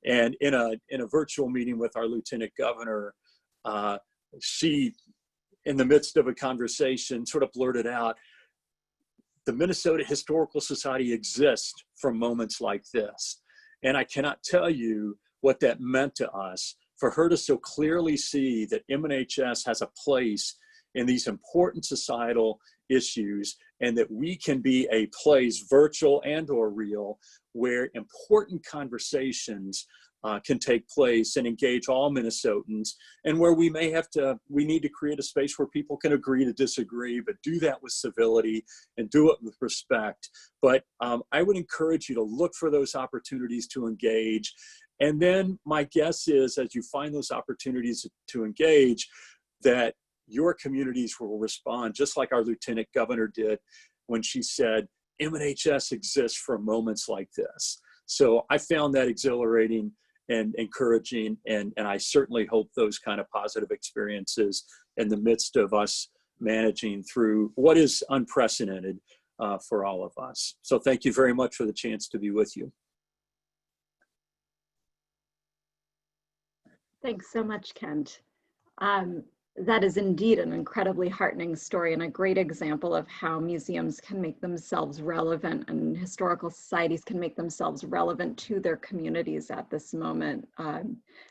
And in a virtual meeting with our Lieutenant Governor, she, in the midst of a conversation, sort of blurted out, the Minnesota Historical Society exists for moments like this. And I cannot tell you what that meant to us, for her to so clearly see that MNHS has a place in these important societal issues, and that we can be a place, virtual and or real, where important conversations can take place and engage all Minnesotans, and where we need to create a space where people can agree to disagree, but do that with civility and do it with respect. But I would encourage you to look for those opportunities to engage. And then my guess is, as you find those opportunities to engage, that your communities will respond, just like our Lieutenant Governor did when she said, MNHS exists for moments like this. So I found that exhilarating and encouraging, and I certainly hope those kind of positive experiences in the midst of us managing through what is unprecedented for all of us. So thank you very much for the chance to be with you. Thanks so much, Kent. That is indeed an incredibly heartening story and a great example of how museums can make themselves relevant and historical societies can make themselves relevant to their communities at this moment,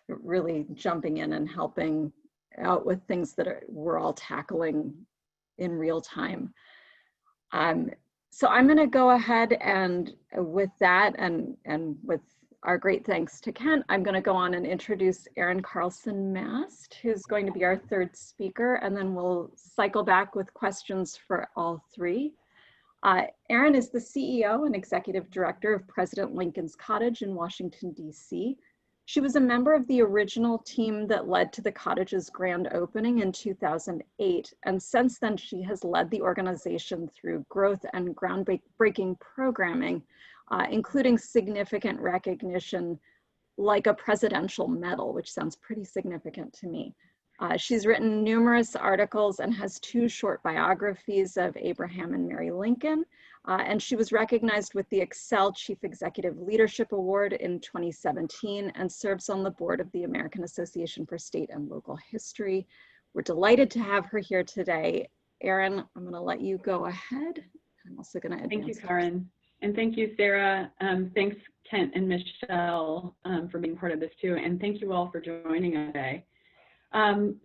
really jumping in and helping out with things that we're all tackling in real time. So I'm going to go ahead and with that and with our great thanks to Kent, I'm going to go on and introduce Erin Carlson-Mast, who's going to be our third speaker, and then we'll cycle back with questions for all three. Erin is the CEO and Executive Director of President Lincoln's Cottage in Washington, D.C. She was a member of the original team that led to the cottage's grand opening in 2008, and since then she has led the organization through growth and groundbreaking programming, including significant recognition like a presidential medal, which sounds pretty significant to me. She's written numerous articles and has 2 short biographies of Abraham and Mary Lincoln, and she was recognized with the Excel Chief Executive Leadership Award in 2017 and serves on the board of the American Association for State and Local History. We're delighted to have her here today. Erin, I'm going to let you go ahead. I'm also going to advance. Thank you, Karen. And thank you, Sarah. Thanks, Kent and Michelle, for being part of this too. And thank you all for joining us today.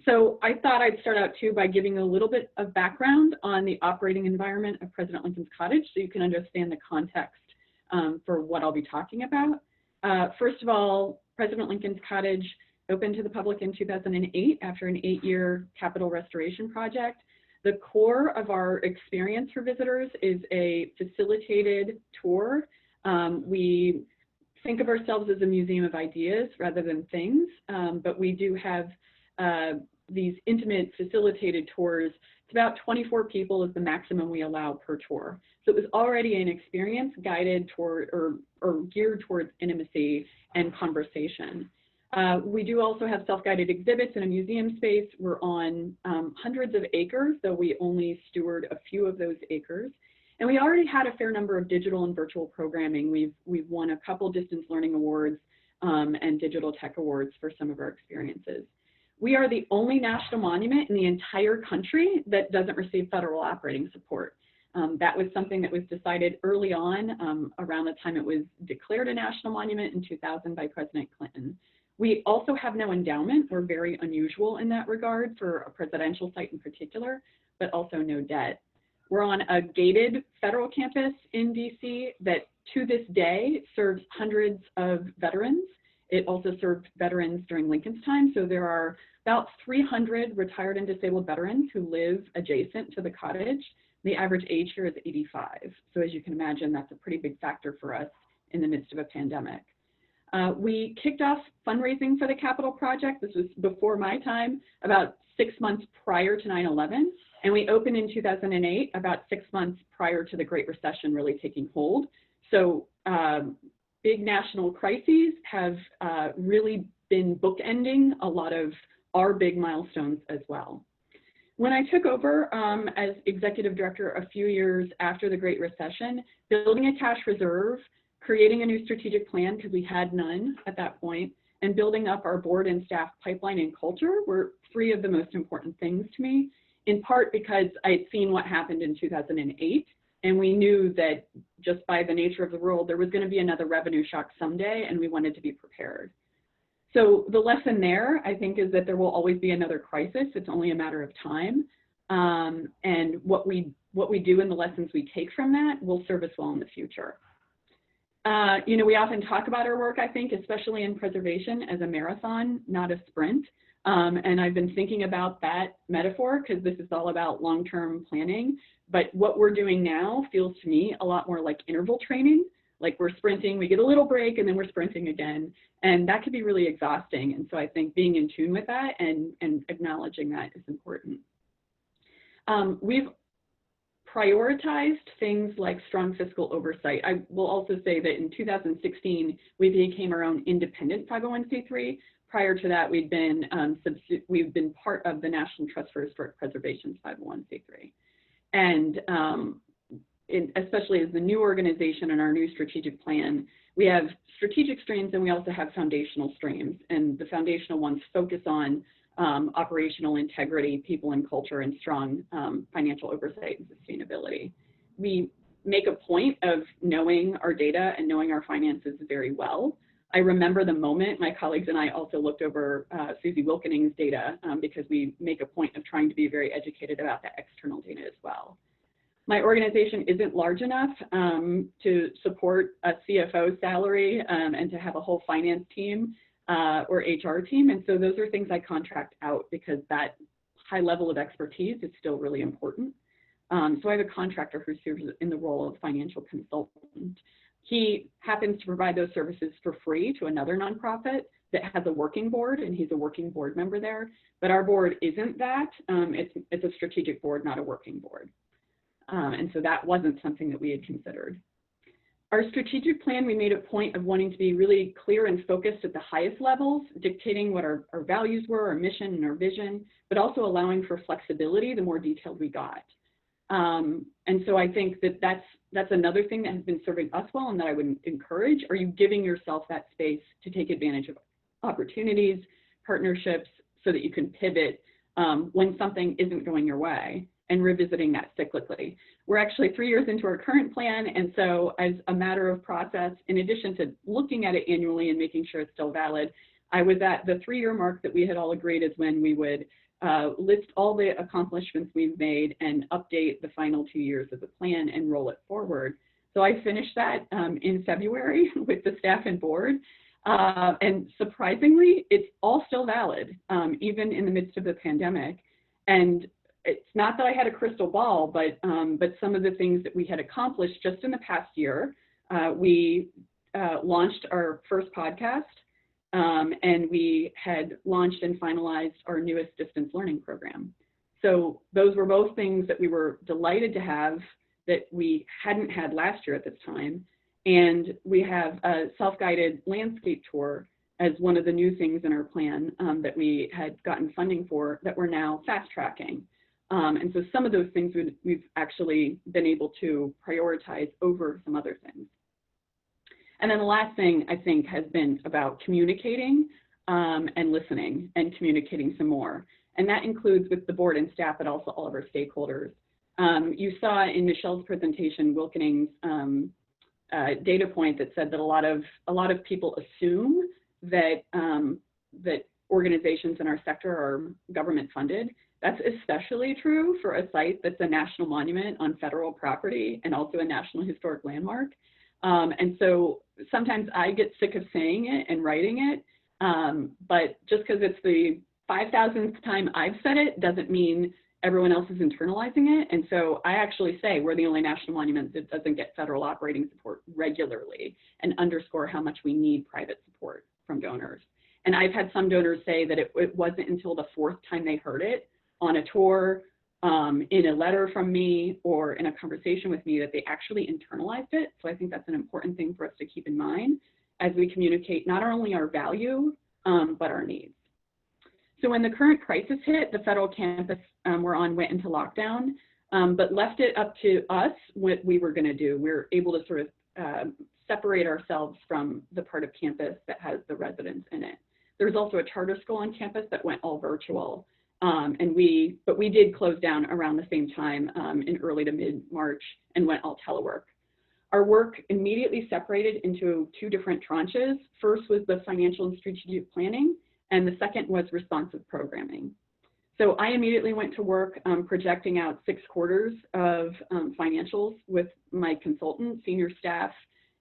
So I thought I'd start out too by giving a little bit of background on the operating environment of President Lincoln's Cottage so you can understand the context for what I'll be talking about. First of all, President Lincoln's Cottage opened to the public in 2008 after an 8-year capital restoration project. The core of our experience for visitors is a facilitated tour. We think of ourselves as a museum of ideas rather than things, but we do have these intimate facilitated tours. It's about 24 people is the maximum we allow per tour. So it was already an experience guided toward or geared towards intimacy and conversation. We do also have self-guided exhibits in a museum space. We're on hundreds of acres, though we only steward a few of those acres. And we already had a fair number of digital and virtual programming. We've won a couple distance learning awards and digital tech awards for some of our experiences. We are the only national monument in the entire country that doesn't receive federal operating support. That was something that was decided early on around the time it was declared a national monument in 2000 by President Clinton. We also have no endowment. We're very unusual in that regard for a presidential site in particular, but also no debt. We're on a gated federal campus in DC that to this day serves hundreds of veterans. It also served veterans during Lincoln's time. So there are about 300 retired and disabled veterans who live adjacent to the cottage. The average age here is 85. So as you can imagine, that's a pretty big factor for us in the midst of a pandemic. We kicked off fundraising for the capital project. This was before my time, about 6 months prior to 9/11. And we opened in 2008, about 6 months prior to the Great Recession really taking hold. So big national crises have really been bookending a lot of our big milestones as well. When I took over as executive director a few years after the Great Recession, building a cash reserve, creating a new strategic plan because we had none at that point, and building up our board and staff pipeline and culture were 3 of the most important things to me, in part because I'd seen what happened in 2008, and we knew that just by the nature of the world, there was going to be another revenue shock someday, and we wanted to be prepared. So the lesson there, I think, is that there will always be another crisis. It's only a matter of time. And what we do and the lessons we take from that will serve us well in the future. You know, we often talk about our work, I think, especially in preservation, as a marathon, not a sprint. And I've been thinking about that metaphor because this is all about long-term planning. But what we're doing now feels to me a lot more like interval training. Like we're sprinting, we get a little break, and then we're sprinting again. And that can be really exhausting. And so I think being in tune with that and acknowledging that is important. We've prioritized things like strong fiscal oversight. I will also say that in 2016, we became our own independent 501c3. Prior to that, we've been part of the National Trust for Historic Preservation's 501c3. And especially as the new organization and our new strategic plan, we have strategic streams and we also have foundational streams. And the foundational ones focus on operational integrity, people and culture, and strong financial oversight and sustainability. We make a point of knowing our data and knowing our finances very well. I remember the moment my colleagues and I also looked over Susie Wilkening's data because we make a point of trying to be very educated about the external data as well. My organization isn't large enough to support a CFO salary and to have a whole finance team or HR team. And so those are things I contract out because that high level of expertise is still really important. So I have a contractor who serves in the role of financial consultant. He happens to provide those services for free to another nonprofit that has a working board, and he's a working board member there. But our board isn't that. It's a strategic board, not a working board. And so that wasn't something that we had considered. Our strategic plan, we made a point of wanting to be really clear and focused at the highest levels, dictating what our values were, our mission and our vision, but also allowing for flexibility the more detailed we got. And so I think that that's another thing that has been serving us well and that I would encourage. Are you giving yourself that space to take advantage of opportunities, partnerships, so that you can pivot when something isn't going your way, and revisiting that cyclically? We're actually 3 years into our current plan, and so as a matter of process, in addition to looking at it annually and making sure it's still valid, I was at the 3-year mark that we had all agreed is when we would list all the accomplishments we've made and update the final 2 years of the plan and roll it forward. So I finished that in February with the staff and board. And surprisingly, it's all still valid, even in the midst of the pandemic. And it's not that I had a crystal ball, but some of the things that we had accomplished just in the past year, we launched our first podcast, and we had launched and finalized our newest distance learning program. So those were both things that we were delighted to have that we hadn't had last year at this time. And we have a self-guided landscape tour as one of the new things in our plan that we had gotten funding for that we're now fast tracking. And so some of those things we've actually been able to prioritize over some other things. And then the last thing I think has been about communicating and listening and communicating some more. And that includes with the board and staff, but also all of our stakeholders. You saw in Michelle's presentation, Wilkening's data point that said that a lot of people assume that that organizations in our sector are government funded. That's especially true for a site that's a national monument on federal property and also a National Historic Landmark. And so sometimes I get sick of saying it and writing it, but just because it's the 5,000th time I've said it doesn't mean everyone else is internalizing it. And so I actually say we're the only national monument that doesn't get federal operating support regularly, and underscore how much we need private support from donors. And I've had some donors say that it wasn't until the 4th time they heard it on a tour, in a letter from me, or in a conversation with me that they actually internalized it. So I think that's an important thing for us to keep in mind as we communicate not only our value, but our needs. So when the current crisis hit, the federal campus we're on went into lockdown, but left it up to us what we were going to do. We were able to sort of separate ourselves from the part of campus that has the residents in it. There's also a charter school on campus that went all virtual. But we did close down around the same time in early to mid-March and went all telework. Our work immediately separated into 2 different tranches. First was the financial and strategic planning, and the second was responsive programming. So I immediately went to work projecting out 6 quarters of financials with my consultant, senior staff,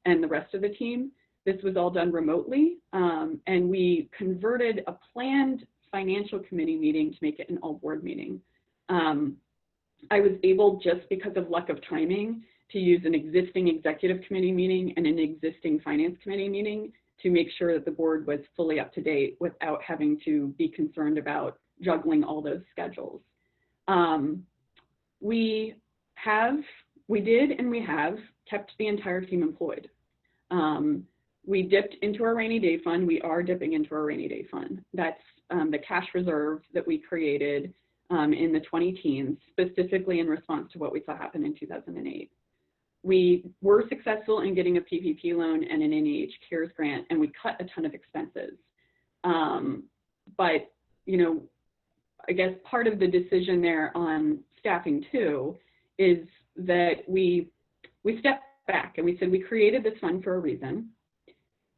and the rest of the team. This was all done remotely, and we converted a planned financial committee meeting to make it an all-board meeting. I was able, just because of luck of timing, to use an existing executive committee meeting and an existing finance committee meeting to make sure that the board was fully up to date without having to be concerned about juggling all those schedules. We did and we have kept the entire team employed. We dipped into our rainy day fund. We are dipping into our rainy day fund. That's the cash reserve that we created in the 20-teens, specifically in response to what we saw happen in 2008. We were successful in getting a PPP loan and an NEH CARES grant, and we cut a ton of expenses. But, you know, I guess part of the decision there on staffing too is that we stepped back and we said we created this fund for a reason.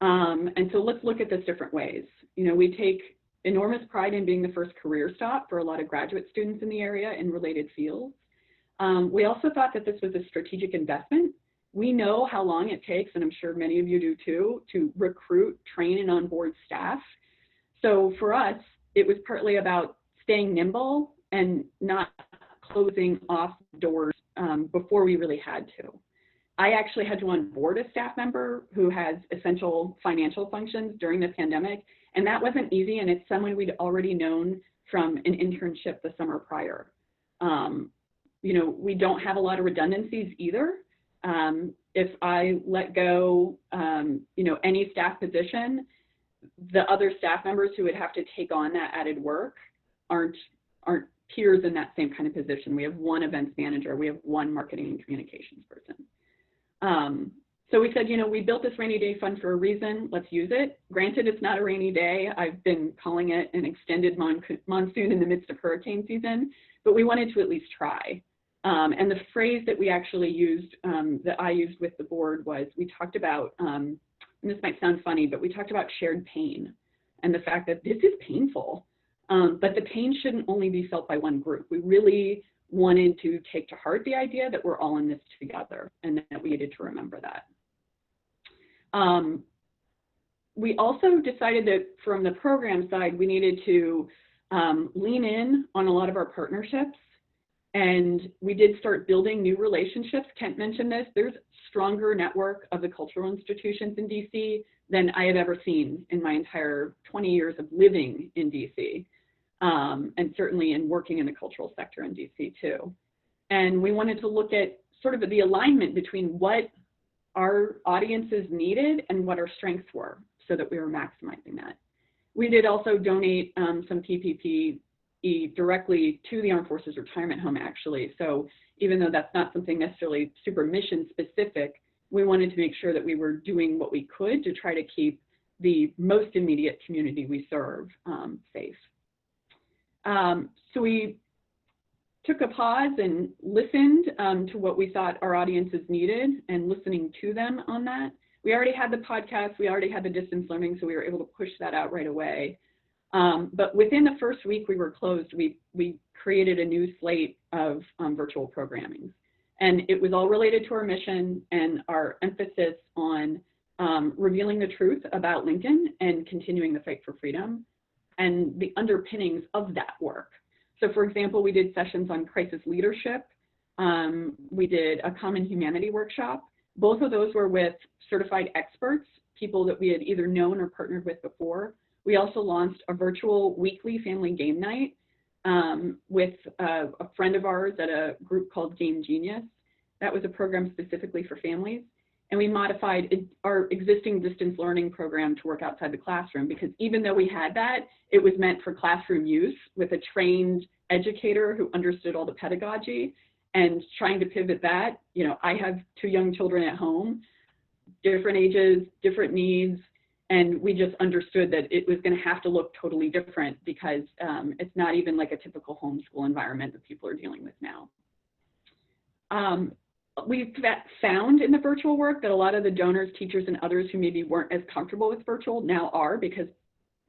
And so let's look at this different ways. You know, we take enormous pride in being the first career stop for a lot of graduate students in the area in related fields. We also thought that this was a strategic investment. We know how long it takes, and I'm sure many of you do too, to recruit, train, and onboard staff. So for us, it was partly about staying nimble and not closing off doors before we really had to. I actually had to onboard a staff member who has essential financial functions during the pandemic, and that wasn't easy, and it's someone we'd already known from an internship the summer prior. You know, we don't have a lot of redundancies either. If I let go, you know, any staff position, the other staff members who would have to take on that added work aren't peers in that same kind of position. We have one events manager, we have one marketing and communications person. So we said, you know, we built this rainy day fund for a reason, let's use it. Granted, it's not a rainy day. I've been calling it an extended monsoon in the midst of hurricane season, but we wanted to at least try. And the phrase that we actually used, that I used with the board was, we talked about, and this might sound funny, but we talked about shared pain and the fact that this is painful, but the pain shouldn't only be felt by one group. We really wanted to take to heart the idea that we're all in this together and that we needed to remember that. We also decided that from the program side, we needed to lean in on a lot of our partnerships. And we did start building new relationships. Kent mentioned this. There's a stronger network of the cultural institutions in DC than I have ever seen in my entire 20 years of living in DC, and certainly in working in the cultural sector in DC too. And we wanted to look at sort of the alignment between what our audiences needed and what our strengths were so that we were maximizing that. We did also donate some PPP directly to the Armed Forces Retirement Home, actually. So even though that's not something necessarily super mission specific, we wanted to make sure that we were doing what we could to try to keep the most immediate community we serve safe. So we took a pause and listened to what we thought our audiences needed and listening to them on that. We already had the podcast, we already had the distance learning, so we were able to push that out right away. But within the first week we were closed, we created a new slate of virtual programming. And it was all related to our mission and our emphasis on revealing the truth about Lincoln and continuing the fight for freedom and the underpinnings of that work. So for example, we did sessions on crisis leadership. We did a common humanity workshop. Both of those were with certified experts, people that we had either known or partnered with before. We also launched a virtual weekly family game night with a friend of ours at a group called Game Genius. That was a program specifically for families. And we modified our existing distance learning program to work outside the classroom, because even though we had that, it was meant for classroom use with a trained educator who understood all the pedagogy. And trying to pivot that, you know, I have 2 young children at home, different ages, different needs. And we just understood that it was going to have to look totally different because it's not even like a typical homeschool environment that people are dealing with now. we've found in the virtual work that a lot of the donors, teachers, and others who maybe weren't as comfortable with virtual now are, because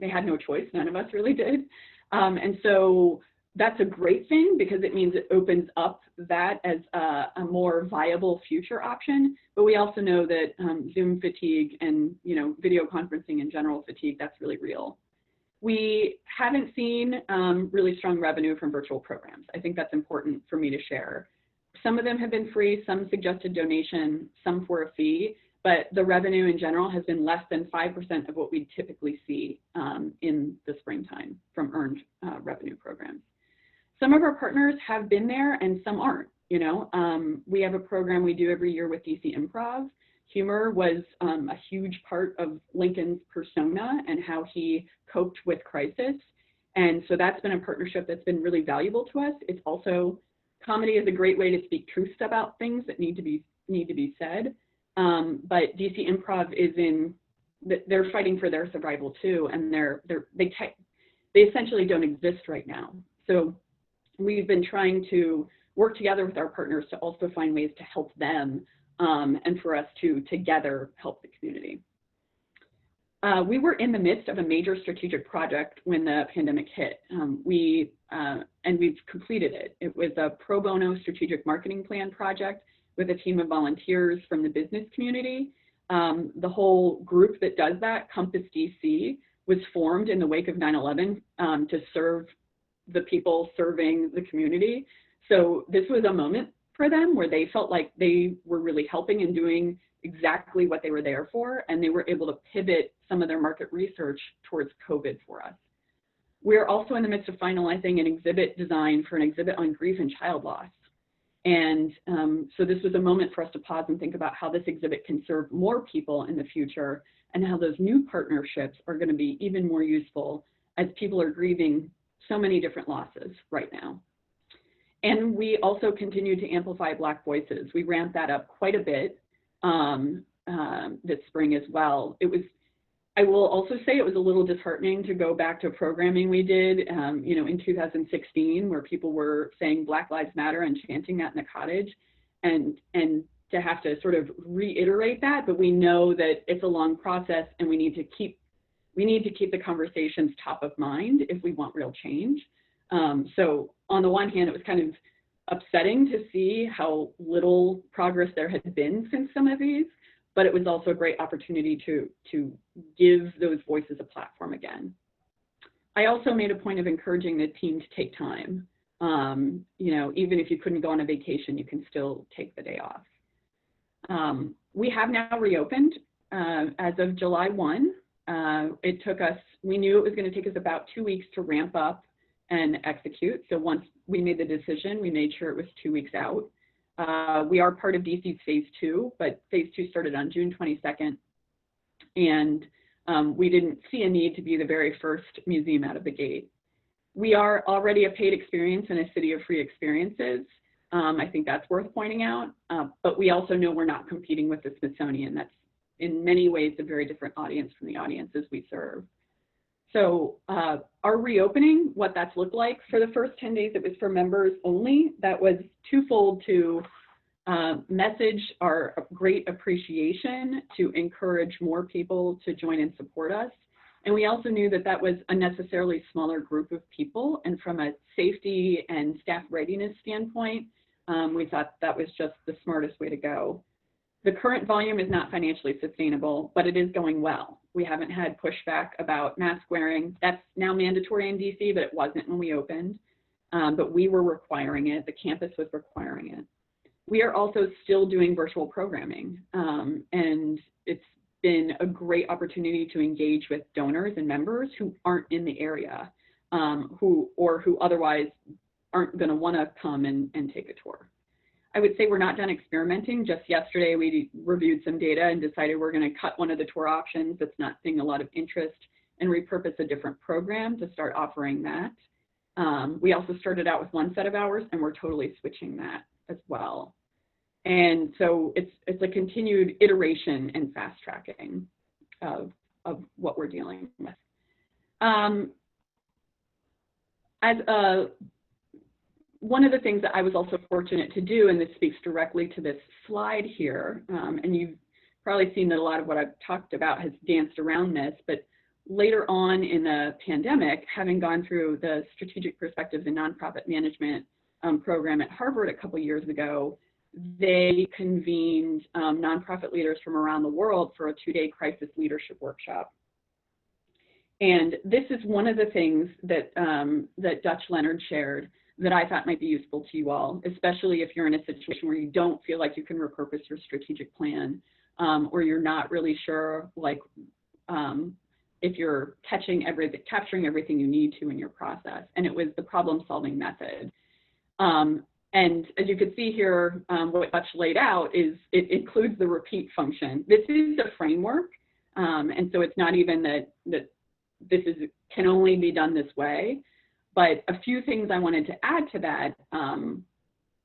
they had no choice. None of us really did. And so that's a great thing, because it means it opens up that as a more viable future option. But we also know that Zoom fatigue and video conferencing in general fatigue, that's really real. We haven't seen really strong revenue from virtual programs. I think that's important for me to share. Some of them have been free, some suggested donation, some for a fee, but the revenue in general has been less than 5% of what we typically see in the springtime from earned revenue programs. Some of our partners have been there and some aren't. We have a program we do every year with DC Improv. Humor was a huge part of Lincoln's persona and how he coped with crisis. And so that's been a partnership that's been really valuable to us. It's also, comedy is a great way to speak truths about things that need to be said. But DC Improv they're fighting for their survival too, and they essentially don't exist right now. So we've been trying to work together with our partners to also find ways to help them and for us to together help the community. We were in the midst of a major strategic project when the pandemic hit. And we've completed it. It was a pro bono strategic marketing plan project with a team of volunteers from the business community. The whole group that does that, Compass DC, was formed in the wake of 9/11 to serve the people serving the community. So this was a moment for them where they felt like they were really helping and doing exactly what they were there for, and they were able to pivot some of their market research towards COVID for us. We're also in the midst of finalizing an exhibit design for an exhibit on grief and child loss. And so this was a moment for us to pause and think about how this exhibit can serve more people in the future, and how those new partnerships are going to be even more useful as people are grieving so many different losses right now. And we also continue to amplify Black voices. We ramped that up quite a bit this spring as well. I will also say it was a little disheartening to go back to programming we did, in 2016, where people were saying Black Lives Matter and chanting that in the cottage, and to have to sort of reiterate that. But we know that it's a long process, and we need to keep the conversations top of mind if we want real change. So on the one hand, it was kind of upsetting to see how little progress there had been since some of these, but it was also a great opportunity to give those voices a platform again. I also made a point of encouraging the team to take time. Even if you couldn't go on a vacation, you can still take the day off. We have now reopened as of July 1. We knew it was going to take us about 2 weeks to ramp up and execute. So once we made the decision, we made sure it was 2 weeks out. We are part of DC's phase 2, but phase 2 started on June 22nd. And we didn't see a need to be the very first museum out of the gate. We are already a paid experience in a city of free experiences. I think that's worth pointing out. But we also know we're not competing with the Smithsonian. That's in many ways a very different audience from the audiences we serve. So our reopening, what that's looked like for the first 10 days, it was for members only. That was twofold: to message our great appreciation, to encourage more people to join and support us. And we also knew that that was a necessarily smaller group of people. And from a safety and staff readiness standpoint, we thought that was just the smartest way to go. The current volume is not financially sustainable, but it is going well. We haven't had pushback about mask wearing. That's now mandatory in DC, but it wasn't when we opened. But we were requiring it. The campus was requiring it. We are also still doing virtual programming, and it's been a great opportunity to engage with donors and members who aren't in the area, who otherwise aren't going to want to come and take a tour. I would say we're not done experimenting. Just yesterday, we reviewed some data and decided we're going to cut one of the tour options that's not seeing a lot of interest and repurpose a different program to start offering that. We also started out with one set of hours, and we're totally switching that as well. And so it's a continued iteration and fast tracking of what we're dealing with. As a one of the things that I was also fortunate to do, and this speaks directly to this slide here, and you've probably seen that a lot of what I've talked about has danced around this, but later on in the pandemic, having gone through the Strategic Perspectives in Nonprofit Management program at Harvard a couple years ago, they convened nonprofit leaders from around the world for a 2-day crisis leadership workshop. And this is one of the things that, that Dutch Leonard shared that I thought might be useful to you all, especially if you're in a situation where you don't feel like you can repurpose your strategic plan, or you're not really sure, like, if you're capturing everything you need to in your process. And it was the problem-solving method. And as you can see here, what Dutch laid out is it includes the repeat function. This is a framework, and so it's not even that this can only be done this way. But a few things I wanted to add to that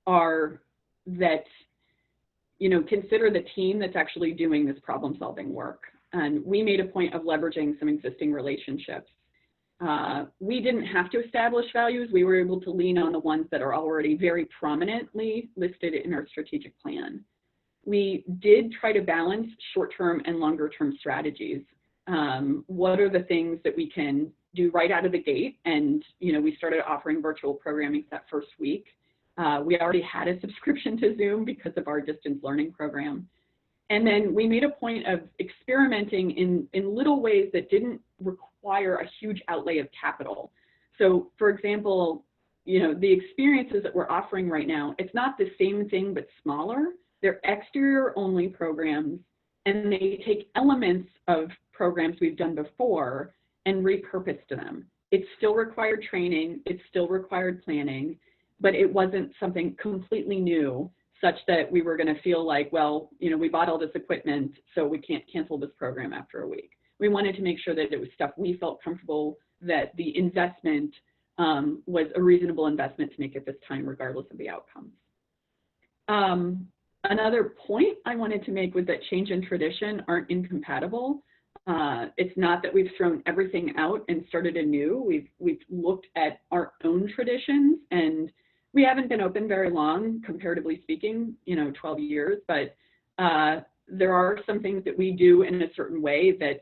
are that, you know, consider the team that's actually doing this problem-solving work. And we made a point of leveraging some existing relationships. We didn't have to establish values. We were able to lean on the ones that are already very prominently listed in our strategic plan. We did try to balance short-term and longer-term strategies. What are the things that we can do right out of the gate? And, you know, we started offering virtual programming that first week. We already had a subscription to Zoom because of our distance learning program. And then we made a point of experimenting in little ways that didn't require a huge outlay of capital. So for example, you know, the experiences that we're offering right now, it's not the same thing, but smaller. They're exterior only programs, and they take elements of programs we've done before and repurposed them. It still required training, it still required planning, but it wasn't something completely new, such that we were going to feel like, well, you know, we bought all this equipment, so we can't cancel this program after a week. We wanted to make sure that it was stuff we felt comfortable that the investment was a reasonable investment to make at this time, regardless of the outcomes. Another point I wanted to make was that change and tradition aren't incompatible. It's not that we've thrown everything out and started anew. We've looked at our own traditions, and we haven't been open very long, comparatively speaking, you know, 12 years, but there are some things that we do in a certain way that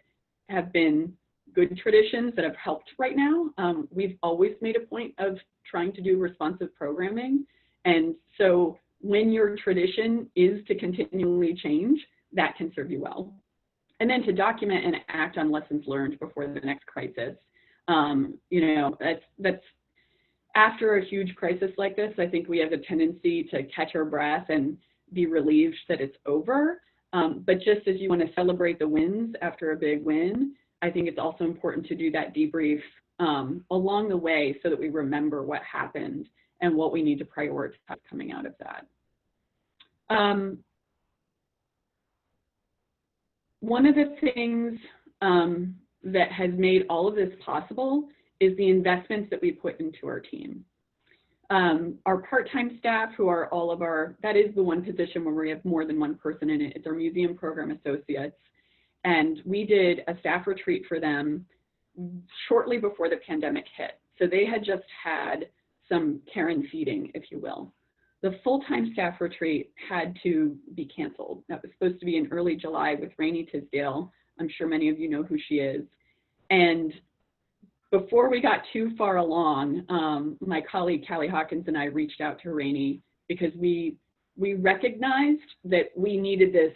have been good traditions that have helped right now. We've always made a point of trying to do responsive programming. And so when your tradition is to continually change, that can serve you well. And then to document and act on lessons learned before the next crisis. You know, that's after a huge crisis like this, I think we have a tendency to catch our breath and be relieved that it's over. But just as you want to celebrate the wins after a big win, I think it's also important to do that debrief along the way so that we remember what happened and what we need to prioritize coming out of that. One of the things that has made all of this possible is the investments that we put into our team. Our part-time staff, who are all of our, that is the one position where we have more than one person in it, it's our museum program associates. And we did a staff retreat for them shortly before the pandemic hit. So they had just had some care and feeding, if you will. The full-time staff retreat had to be canceled. That was supposed to be in early July with Rainey Tisdale. I'm sure many of you know who she is. And before we got too far along, my colleague Callie Hawkins and I reached out to Rainey because we recognized that we needed this,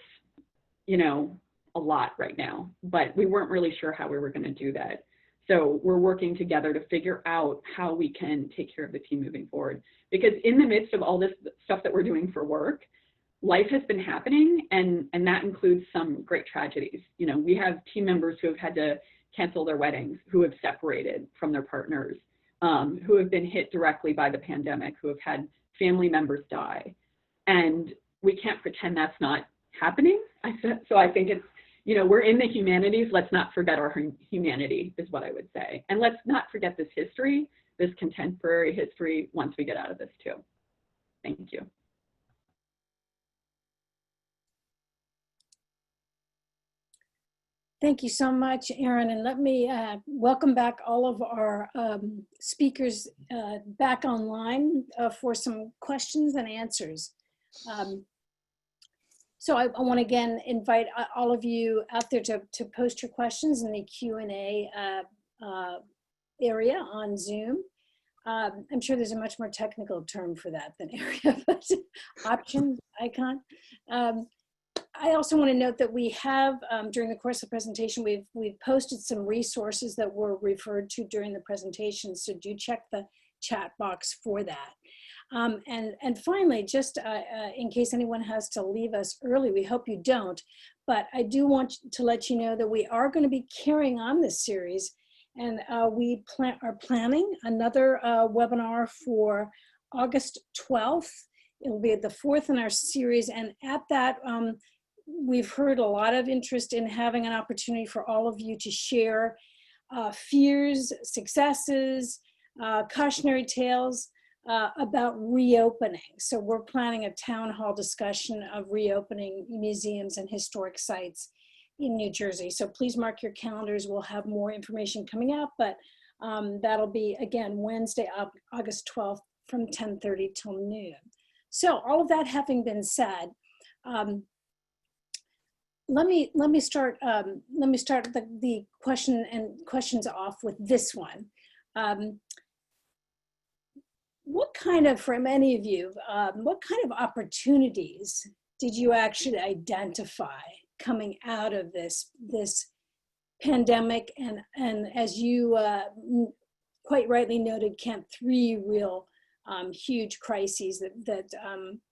you know, a lot right now, but we weren't really sure how we were going to do that. So we're working together to figure out how we can take care of the team moving forward. Because in the midst of all this stuff that we're doing for work, life has been happening, and that includes some great tragedies. You know, we have team members who have had to cancel their weddings, who have separated from their partners, who have been hit directly by the pandemic, who have had family members die. And we can't pretend that's not happening. So I think it's, you know, we're in the humanities. Let's not forget our humanity is what I would say. And let's not forget this history, this contemporary history, once we get out of this too. Thank you. Thank you so much, Erin. And let me welcome back all of our speakers back online for some questions and answers. So I want to again invite all of you out there to post your questions in the Q&A area on Zoom. I'm sure there's a much more technical term for that than area, but option icon. I also want to note that we have, during the course of the presentation, we've posted some resources that were referred to during the presentation, so do check the chat box for that. And finally, just in case anyone has to leave us early, we hope you don't, but I do want to let you know that we are going to be carrying on this series, and we are planning another webinar for August 12th. It will be the 4th in our series, and at that, we've heard a lot of interest in having an opportunity for all of you to share fears, successes, cautionary tales about reopening. So we're planning a town hall discussion of reopening museums and historic sites in New Jersey. So please mark your calendars. We'll have more information coming out, but that'll be, again, Wednesday, August 12th from 10:30 till noon. So all of that having been said, let me start the questions off with this one. What kind of, for many of you, what kind of opportunities did you actually identify coming out of this pandemic? And as you quite rightly noted, Kent, 3 real huge crises that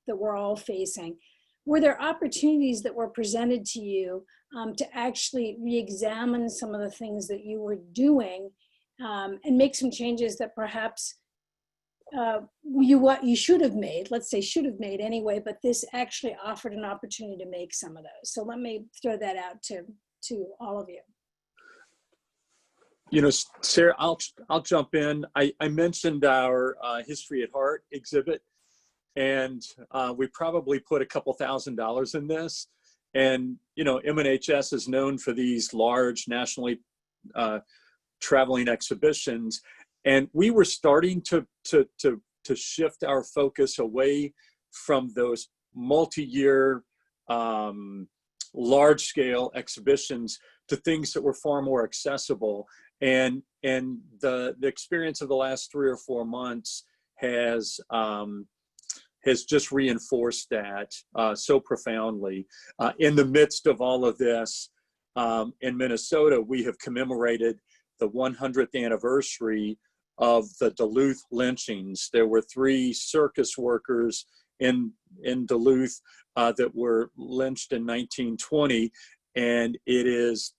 we're all facing. Were there opportunities that were presented to you to actually re-examine some of the things that you were doing and make some changes that perhaps you should have made, let's say should have made anyway, but this actually offered an opportunity to make some of those. So let me throw that out to all of you. You know, Sarah, I'll jump in. I mentioned our History at Heart exhibit, and we probably put a couple $1,000s in this. And, you know, MNHS is known for these large nationally traveling exhibitions. And we were starting to shift our focus away from those multi-year, large-scale exhibitions to things that were far more accessible. And the experience of the last 3 or 4 months has just reinforced that so profoundly. In the midst of all of this, in Minnesota, we have commemorated the 100th anniversary of the Duluth lynchings. There were 3 circus workers in Duluth that were lynched in 1920, and it is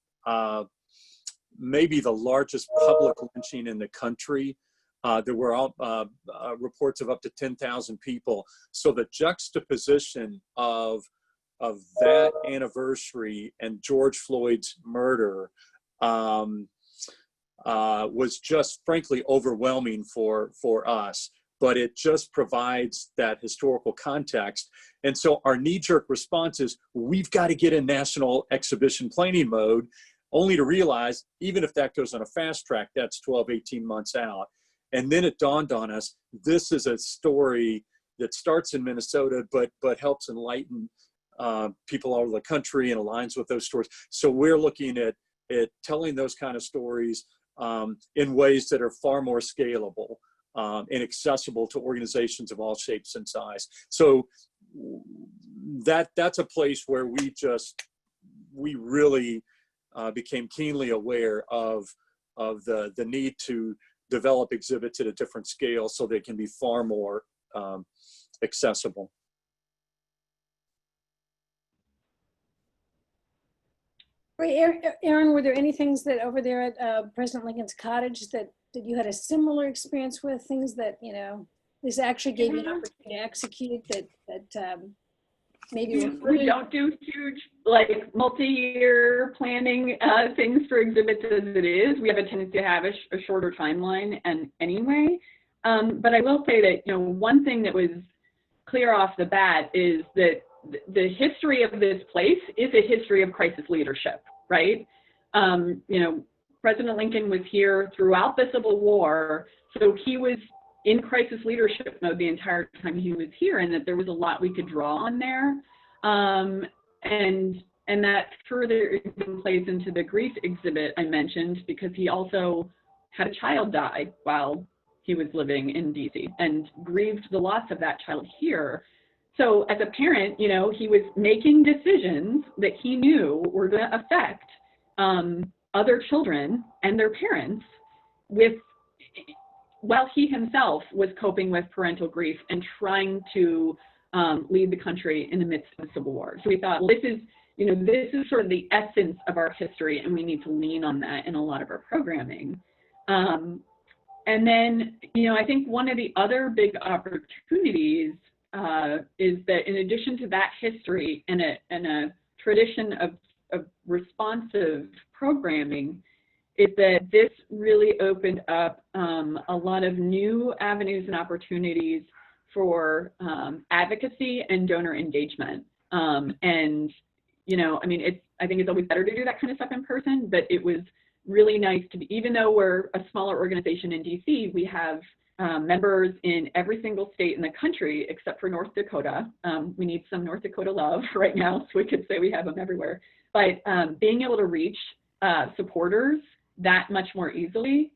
maybe the largest public lynching in the country. There were reports of up to 10,000 people. So the juxtaposition of that anniversary and George Floyd's murder was just frankly overwhelming for us, but it just provides that historical context. And so our knee-jerk response is, we've got to get in national exhibition planning mode, only to realize, even if that goes on a fast track, that's 12, 18 months out. And then it dawned on us, this is a story that starts in Minnesota, but helps enlighten people all over the country and aligns with those stories. So we're looking at telling those kind of stories in ways that are far more scalable and accessible to organizations of all shapes and size. So that's a place where we really became keenly aware of the need to develop exhibits at a different scale so they can be far more accessible. Great, Erin, were there any things that over there at President Lincoln's Cottage that you had a similar experience with, things that, you know, this actually gave you an opportunity to execute that maybe we don't do huge, like, multi-year planning things for exhibits as it is. We have a tendency to have a shorter timeline and anyway. But I will say that, you know, one thing that was clear off the bat is that the history of this place is a history of crisis leadership, right? you know, President Lincoln was here throughout the Civil War, so he was in crisis leadership mode the entire time he was here, and that there was a lot we could draw on there. And that further even plays into the grief exhibit I mentioned, because he also had a child die while he was living in DC and grieved the loss of that child here. So as a parent, you know, he was making decisions that he knew were going to affect other children and their parents while he himself was coping with parental grief and trying to lead the country in the midst of the Civil War. So we thought, well, this is sort of the essence of our history, and we need to lean on that in a lot of our programming. And then, you know, I think one of the other big opportunities is that in addition to that history and a tradition of responsive programming, is that this really opened up a lot of new avenues and opportunities for advocacy and donor engagement. And, you know, I mean, I think it's always better to do that kind of stuff in person, but it was really nice to be, even though we're a smaller organization in DC, we have members in every single state in the country except for North Dakota. We need some North Dakota love right now, so we could say we have them everywhere. But being able to reach supporters that much more easily,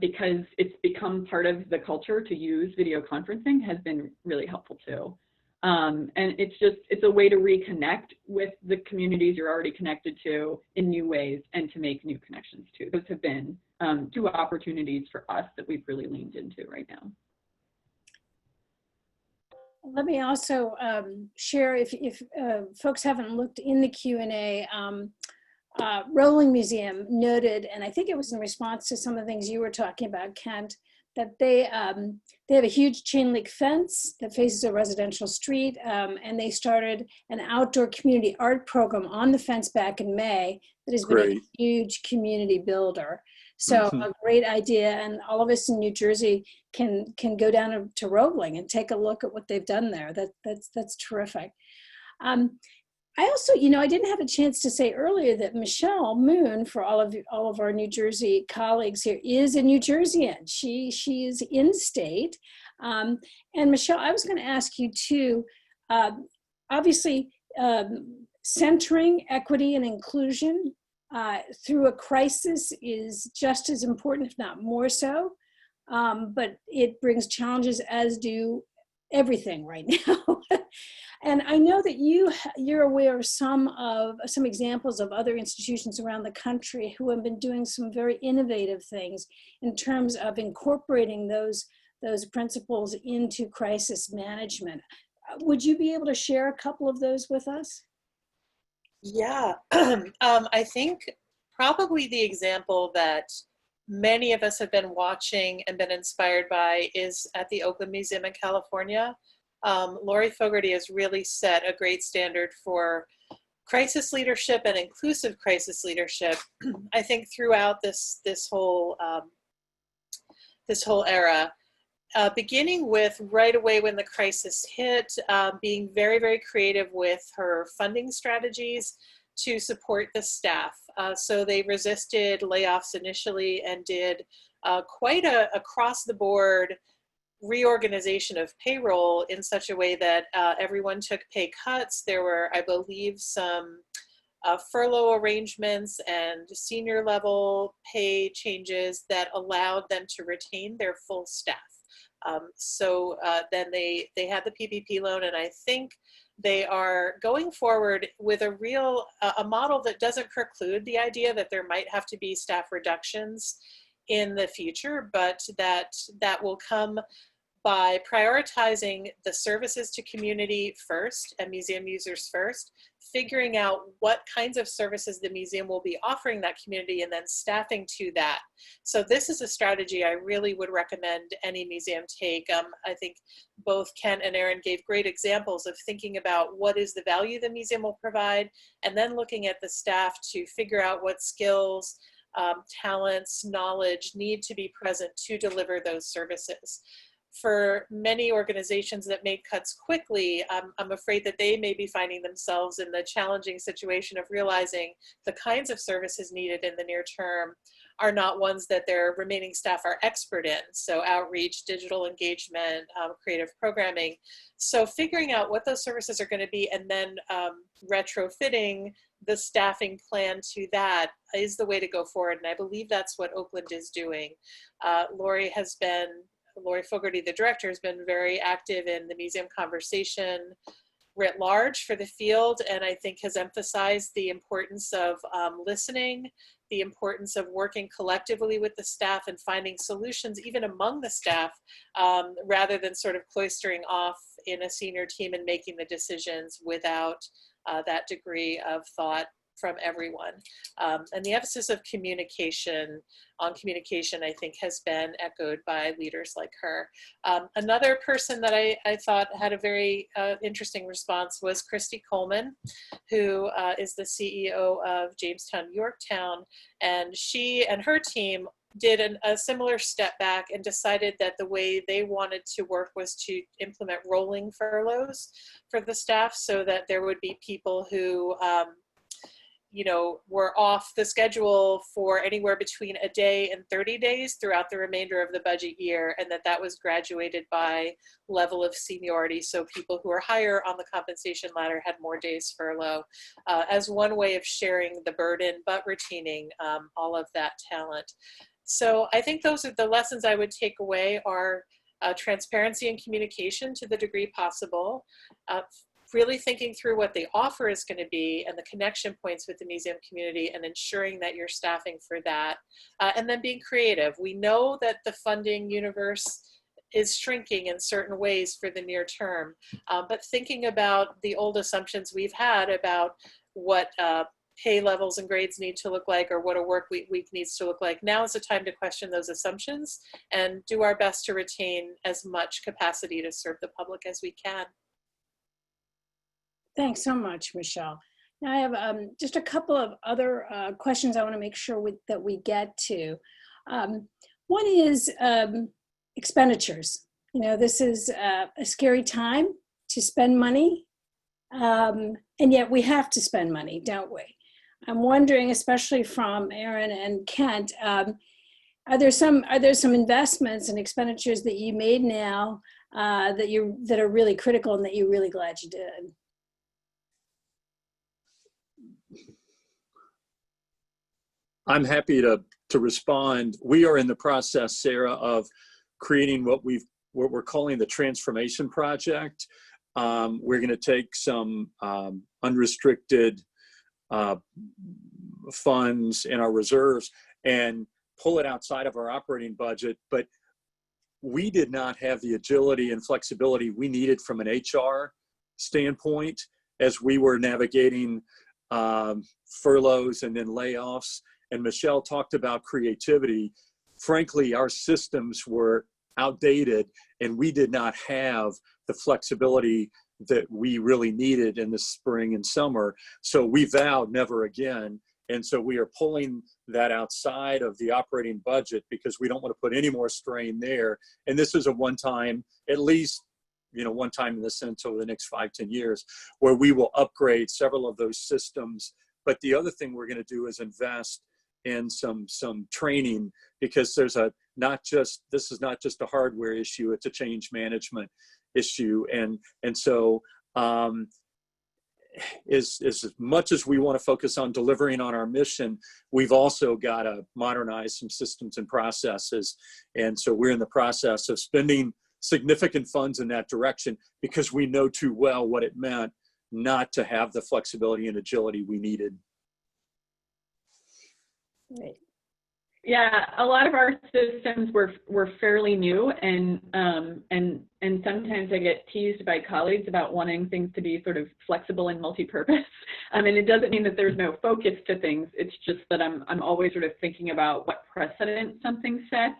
because it's become part of the culture to use video conferencing, has been really helpful too. And it's a way to reconnect with the communities you're already connected to in new ways and to make new connections too. Those have been two opportunities for us that we've really leaned into right now. Let me also share, if folks haven't looked in the Q&A, Rolling Museum noted, and I think it was in response to some of the things you were talking about, Kent, that they have a huge chain link fence that faces a residential street, and they started an outdoor community art program on the fence back in May that has been a huge community builder. So a great idea, and all of us in New Jersey can go down to Rolling and take a look at what they've done there. That's terrific. I also, you know, I didn't have a chance to say earlier that Michelle Moon, for all of our New Jersey colleagues here, is a New Jerseyan. She is in state. And Michelle, I was going to ask you too, obviously centering equity and inclusion through a crisis is just as important, if not more so. But it brings challenges, as do everything right now. And I know that you're aware of some examples of other institutions around the country who have been doing some very innovative things in terms of incorporating those principles into crisis management. Would you be able to share a couple of those with us? Yeah, I think probably the example that many of us have been watching and been inspired by is at the Oakland Museum in California. Lori Fogarty has really set a great standard for crisis leadership and inclusive crisis leadership. I think throughout this whole era, beginning with right away when the crisis hit, being very, very creative with her funding strategies to support the staff. So they resisted layoffs initially and did quite a across the board reorganization of payroll in such a way that everyone took pay cuts. There were, I believe, some furlough arrangements and senior level pay changes that allowed them to retain their full staff. So then they had the PPP loan, and I think they are going forward with a model that doesn't preclude the idea that there might have to be staff reductions in the future, but that will come by prioritizing the services to community first and museum users first, figuring out what kinds of services the museum will be offering that community, and then staffing to that. So this is a strategy I really would recommend any museum take. I think both Kent and Erin gave great examples of thinking about what is the value the museum will provide, and then looking at the staff to figure out what skills, talents, knowledge need to be present to deliver those services. for many organizations that made cuts quickly, I'm afraid that they may be finding themselves in the challenging situation of realizing the kinds of services needed in the near term are not ones that their remaining staff are expert in. So outreach, digital engagement, creative programming. So figuring out what those services are going to be and then retrofitting the staffing plan to that is the way to go forward. And I believe that's what Oakland is doing. Lori Fogarty, the director, has been very active in the museum conversation writ large for the field, and I think has emphasized the importance of listening, the importance of working collectively with the staff and finding solutions even among the staff, rather than sort of cloistering off in a senior team and making the decisions without that degree of thought from everyone. And the emphasis of communication, I think, has been echoed by leaders like her. Another person that I thought had a very interesting response was Christy Coleman, who is the CEO of Jamestown Yorktown. And she and her team did a similar step back and decided that the way they wanted to work was to implement rolling furloughs for the staff, so that there would be people who were off the schedule for anywhere between a day and 30 days throughout the remainder of the budget year, and that was graduated by level of seniority. So people who are higher on the compensation ladder had more days furlough as one way of sharing the burden, but retaining all of that talent. So I think those are the lessons I would take away are transparency and communication to the degree possible, really thinking through what the offer is going to be and the connection points with the museum community and ensuring that you're staffing for that, and then being creative. We know that the funding universe is shrinking in certain ways for the near term, but thinking about the old assumptions we've had about what pay levels and grades need to look like, or what a work week needs to look like. Now is the time to question those assumptions and do our best to retain as much capacity to serve the public as we can. Thanks so much, Michelle. Now I have just a couple of other questions I want to make sure that we get to. One is expenditures. This is a scary time to spend money, and yet we have to spend money, don't we? I'm wondering, especially from Aaron and Kent, are there some investments and expenditures that you made now that are really critical and that you're really glad you did? I'm happy to respond. We are in the process, Sarah, of creating what we're calling the transformation project. We're going to take some unrestricted funds in our reserves and pull it outside of our operating budget, but we did not have the agility and flexibility we needed from an HR standpoint as we were navigating furloughs and then layoffs. And Michelle talked about creativity. Frankly, our systems were outdated and we did not have the flexibility that we really needed in the spring and summer. So we vowed never again. And so we are pulling that outside of the operating budget because we don't want to put any more strain there. And this is a one-time, at least, one time in the sense over the next 5-10 years, where we will upgrade several of those systems. But the other thing we're going to do is invest in some training, because this is not just a hardware issue, it's a change management issue. And so as much as we want to focus on delivering on our mission, we've also got to modernize some systems and processes. And so we're in the process of spending significant funds in that direction because we know too well what it meant not to have the flexibility and agility we needed. Right. Yeah, a lot of our systems were fairly new, and sometimes I get teased by colleagues about wanting things to be sort of flexible and multi-purpose. And it doesn't mean that there's no focus to things. It's just that I'm always sort of thinking about what precedent something sets,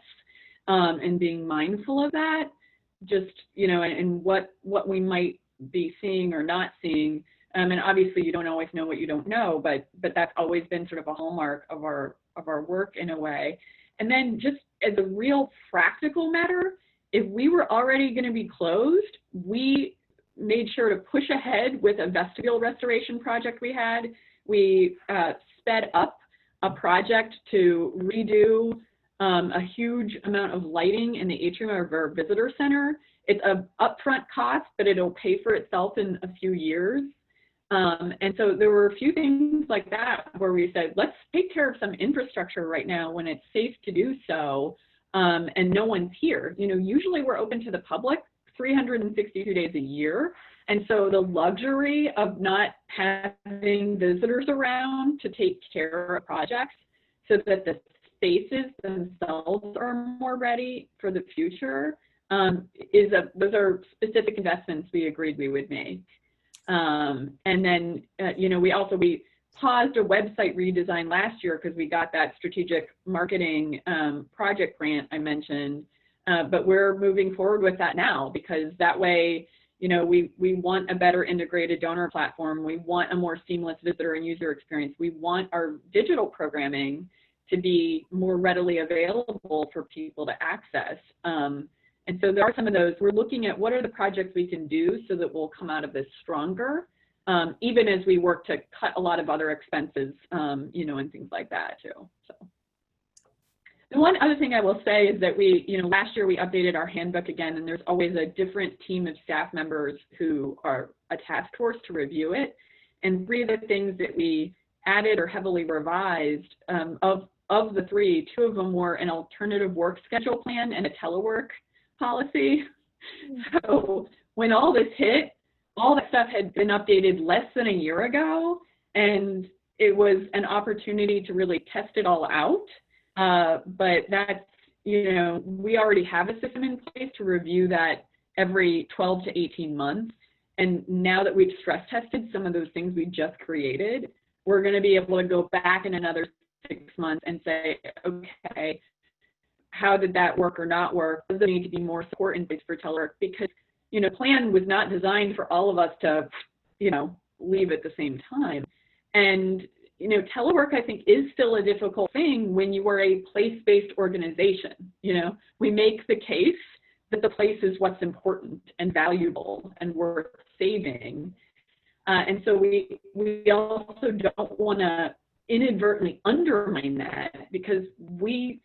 and being mindful of that. Just and what we might be seeing or not seeing. And obviously, you don't always know what you don't know, but that's always been sort of a hallmark of our work in a way. And then just as a real practical matter, if we were already going to be closed, we made sure to push ahead with a vestibule restoration project we had. We sped up a project to redo a huge amount of lighting in the atrium of our visitor center. It's an upfront cost, but it'll pay for itself in a few years. And so there were a few things like that where we said, let's take care of some infrastructure right now when it's safe to do so, and no one's here. You know, usually we're open to the public 362 days a year. And so the luxury of not having visitors around to take care of projects so that the spaces themselves are more ready for the future those are specific investments we agreed we would make. And then, you know, we paused a website redesign last year because we got that strategic marketing project grant I mentioned, but we're moving forward with that now because that way, you know, we want a better integrated donor platform. We want a more seamless visitor and user experience. We want our digital programming to be more readily available for people to access. And so there are some of those. We're looking at what are the projects we can do so that we'll come out of this stronger, even as we work to cut a lot of other expenses, you know, and things like that too. So the one other thing I will say is that you know, last year we updated our handbook again, and there's always a different team of staff members who are a task force to review it. And three of the things that we added or heavily revised, of the three, two of them were an alternative work schedule plan and a telework policy. So when all this hit, all that stuff had been updated less than a year ago, and it was an opportunity to really test it all out. But that's, you know, we already have a system in place to review that every 12 to 18 months. And now that we've stress tested some of those things we just created, we're going to be able to go back in another 6 months and say, okay, how did that work or not work? Does there need to be more support in place for telework? Because, you know, plan was not designed for all of us to, you know, leave at the same time. And, you know, telework, I think, is still a difficult thing when you are a place-based organization. You know, we make the case that the place is what's important and valuable and worth saving. And so we also don't want to inadvertently undermine that, because we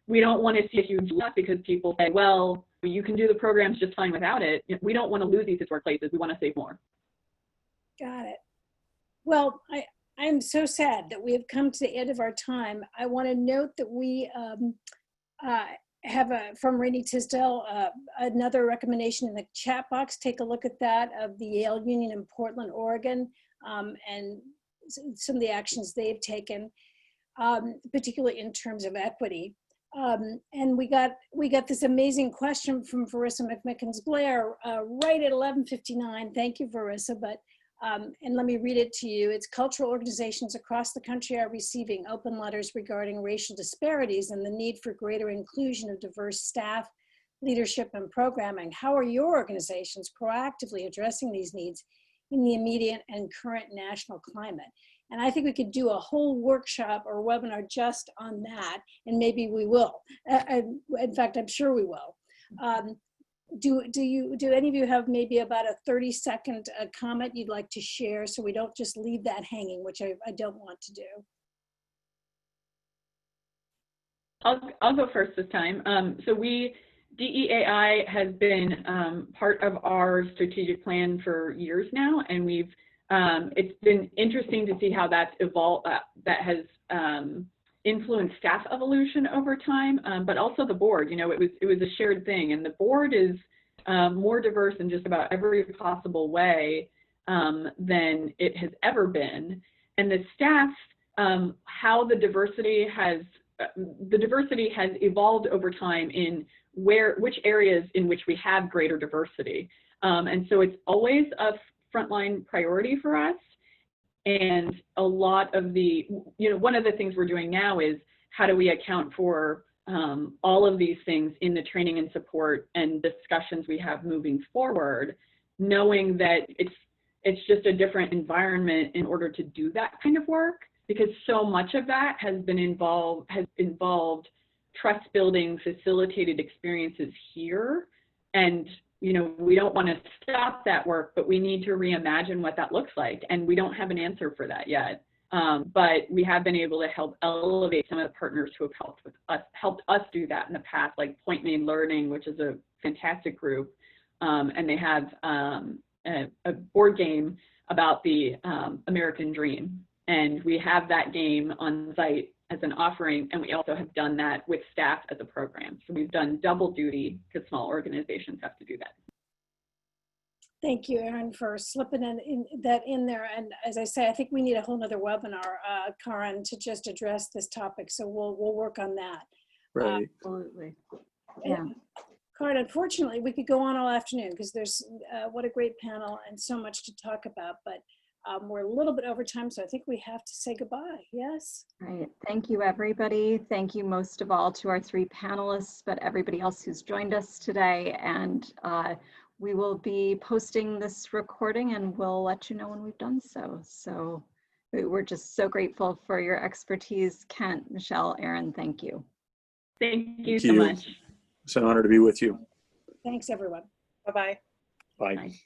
don't want to see a huge loss because people say, well, you can do the programs just fine without it. We don't want to lose these workplaces. We want to save more. Got it. Well, I'm so sad that we have come to the end of our time. I want to note that we have from Rainey Tisdale another recommendation in the chat box. Take a look at that, of the Yale Union in Portland, Oregon, and some of the actions they've taken, particularly in terms of equity. And we got this amazing question from Verissa McMickens-Blair right at 11:59. Thank you, Verissa. But and let me read it to you. It's cultural organizations across the country are receiving open letters regarding racial disparities and the need for greater inclusion of diverse staff, leadership, and programming. How are your organizations proactively addressing these needs in the immediate and current national climate? And I think we could do a whole workshop or webinar just on that, and maybe we will. In fact, I'm sure we will. Do any of you have maybe about a 30-second comment you'd like to share, so we don't just leave that hanging, which I don't want to do? I'll go first this time. So DEAI has been part of our strategic plan for years now, and it's been interesting to see how that's evolved, that has influenced staff evolution over time, but also the board. You know, it was a shared thing, and the board is more diverse in just about every possible way than it has ever been. And the staff, how the diversity has evolved over time in which areas in which we have greater diversity. And so it's always a frontline priority for us. And a lot of one of the things we're doing now is how do we account for all of these things in the training and support and discussions we have moving forward, knowing that it's just a different environment in order to do that kind of work, because so much of that has involved trust building, facilitated experiences here And, you know, we don't want to stop that work, but we need to reimagine what that looks like. And we don't have an answer for that yet. But we have been able to help elevate some of the partners who have helped us do that in the past, like Point Made Learning, which is a fantastic group. And they have a board game about the American Dream. And we have that game on site as an offering, and we also have done that with staff as a program. So we've done double duty because small organizations have to do that. Thank you, Erin, for slipping that in there. And as I say, I think we need a whole nother webinar, Karen, to just address this topic. So we'll work on that. Right. Absolutely. Yeah. Karen, unfortunately, we could go on all afternoon because there's what a great panel and so much to talk about. But we're a little bit over time, so I think we have to say goodbye. Yes? Right. Thank you, everybody. Thank you most of all to our 3 panelists, but everybody else who's joined us today. And we will be posting this recording and we'll let you know when we've done so. So we're just so grateful for your expertise. Kent, Michelle, Erin, thank you. Thank you so much. It's an honor to be with you. Thanks, everyone. Bye-bye. Bye. Bye.